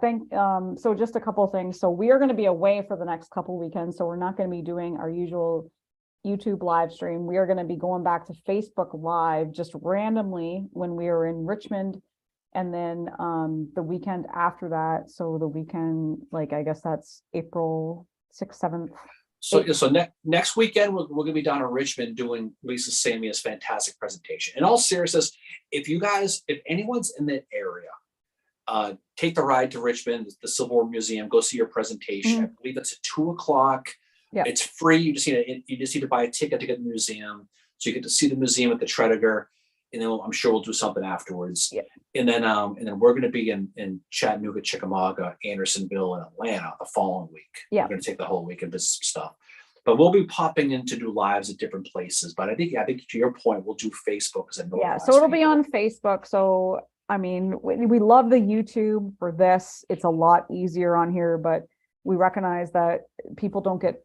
so just a couple of things. So we are going to be away for the next couple of weekends. So we're not going to be doing our usual YouTube live stream. We are going to be going back to Facebook Live just randomly when we are in Richmond. And then the weekend after that, so the weekend, like, I guess that's April 6th, 7th. So next weekend, we're going to be down in Richmond doing Lisa Samia's fantastic presentation. In all seriousness, if anyone's in that area, take the ride to Richmond, the Civil War Museum, go see your presentation. I believe it's at 2:00. Yeah. It's free. You just need to buy a ticket to get to the museum. So you get to see the museum at the Tredegar, and then I'm sure we'll do something afterwards. Yeah. And then we're going to be in Chattanooga, Chickamauga, Andersonville, and Atlanta the following week. Yeah. We're going to take the whole week and visit some stuff. But we'll be popping in to do lives at different places. But I think to your point, we'll do Facebook because I know. Yeah. So it'll be on Facebook. So I mean, we love the YouTube for this. It's a lot easier on here, but we recognize that people don't get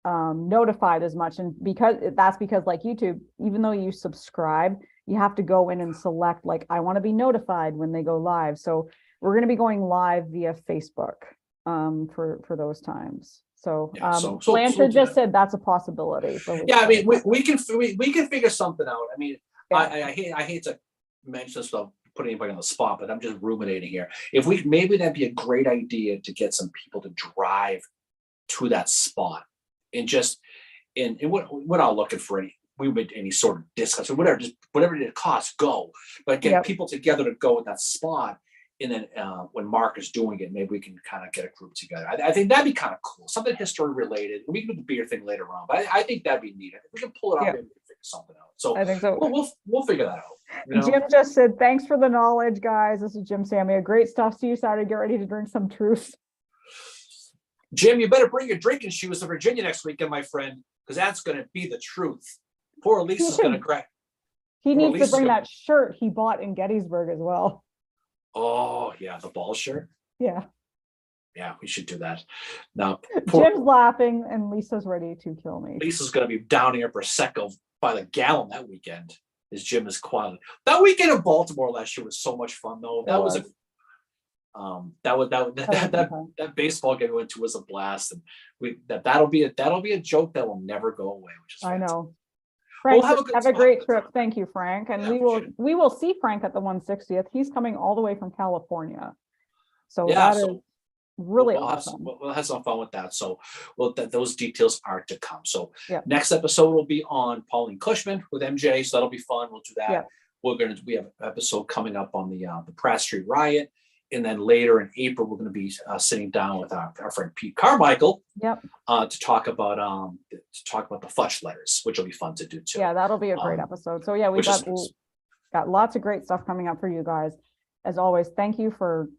notified as much, and because like YouTube, even though you subscribe, you have to go in and select, like, I want to be notified when they go live. So we're going to be going live via Facebook for those times. So Blanchard just said that's a possibility. So I mean, we can figure something out. I mean, yeah. I hate to mention this without putting anybody on the spot, but I'm just ruminating here. Maybe that'd be a great idea to get some people to drive to that spot and just we're not looking for any sort of discounts or whatever it costs, go. But get people together to go at that spot. And then when Mark is doing it, maybe we can kind of get a group together. I think that'd be kind of cool. Something history related. We can do the beer thing later on, but I think that'd be neat. I think we can pull it off and figure something out. So I think so. We'll figure that out. Jim just said, thanks for the knowledge, guys. This is Jim Samia. Great stuff. See you Saturday. Get ready to drink some truth. Jim, you better bring your drinking shoes to Virginia next weekend, my friend, because that's going to be the truth. Poor Lisa's going to crack. He needs to bring that shirt he bought in Gettysburg as well. Oh, yeah, the ball shirt. Yeah. Yeah, we should do that. Now, Jim's laughing and Lisa's ready to kill me. Lisa's going to be downing her Prosecco by the gallon that weekend, as Jim is quiet. That weekend in Baltimore last year was so much fun, though. That baseball game we went to was a blast, and that'll be a joke that will never go away. Which is I know. Frank, have a great trip. Thank you, Frank. And we will see Frank at the 160th. He's coming all the way from California. So is really awesome. We'll have some fun with that. So those details are to come. So next episode will be on Pauline Cushman with MJ. So that'll be fun. We'll do that. Yeah. We have an episode coming up on the Pratt Street riot. And then later in April, we're going to be sitting down with our friend Pete Carmichael to talk about the Futch letters, which will be fun to do too. Yeah, that'll be a great episode. So yeah, we've got lots of great stuff coming up for you guys. As always, thank you for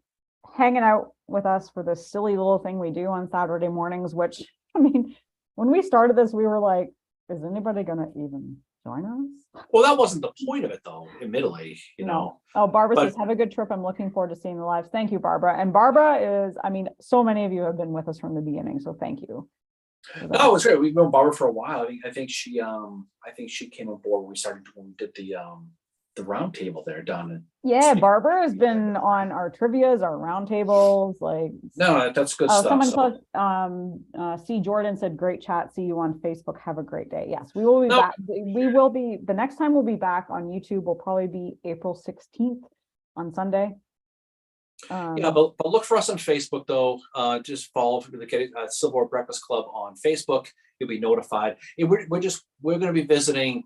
hanging out with us for this silly little thing we do on Saturday mornings, which, I mean, when we started this, we were like, is anybody going to even join us? Well, that wasn't the point of it, though, admittedly, you know. Oh, Barbara says, have a good trip. I'm looking forward to seeing the lives. Thank you, Barbara. And Barbara is, I mean, so many of you have been with us from the beginning, so thank you. No, it's great. We've known Barbara for a while. I think she came aboard when we did the round table there down in Barbara has been on our trivias, our round tables, like that's good stuff. Someone put C. Jordan said, great chat, see you on Facebook, have a great day. Yes, we will be back. The next time we'll be back on YouTube will probably be April 16th on Sunday. But look for us on Facebook, though. Just follow the Civil War Breakfast Club on Facebook. You'll be notified. We're going to be visiting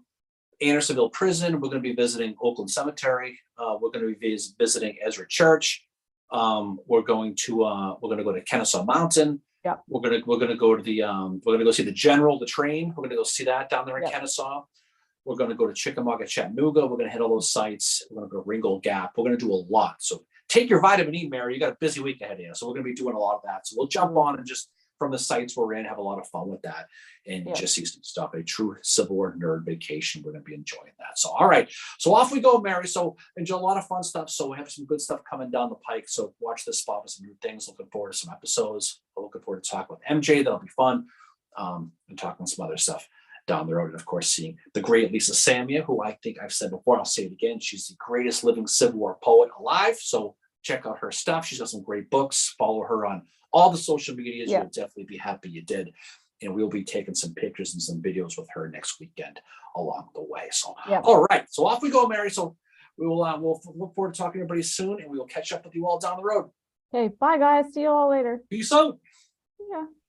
Andersonville Prison. We're going to be visiting Oakland Cemetery. We're going to be visiting Ezra Church. We're going to go to Kennesaw Mountain. Yeah. We're going to go to we're going to go see the General, the train. We're going to go see that down there in Kennesaw. We're going to go to Chickamauga, Chattanooga. We're going to hit all those sites. We're going to go to Ringgold Gap. We're going to do a lot. So take your vitamin E, Mary. You got a busy week ahead of you. So we're going to be doing a lot of that. So we'll jump on and just from the sites we're in, have a lot of fun with that, and just see some stuff. A true Civil War nerd vacation. We're going to be enjoying that. So, all right. So off we go, Mary. So enjoy a lot of fun stuff. So we have some good stuff coming down the pike. So watch this spot with some new things. Looking forward to some episodes. We're looking forward to talking with MJ. That'll be fun. And talking some other stuff down the road. And of course, seeing the great Lisa Samia, who I think I've said before, I'll say it again. She's the greatest living Civil War poet alive. So check out her stuff. She's got some great books. Follow her on all the social medias. You'll definitely be happy you did. And we'll be taking some pictures and some videos with her next weekend along the way. So, all right. So off we go, Mary. So we'll look forward to talking to everybody soon, and we will catch up with you all down the road. Okay. Bye, guys. See you all later. Peace out. Yeah.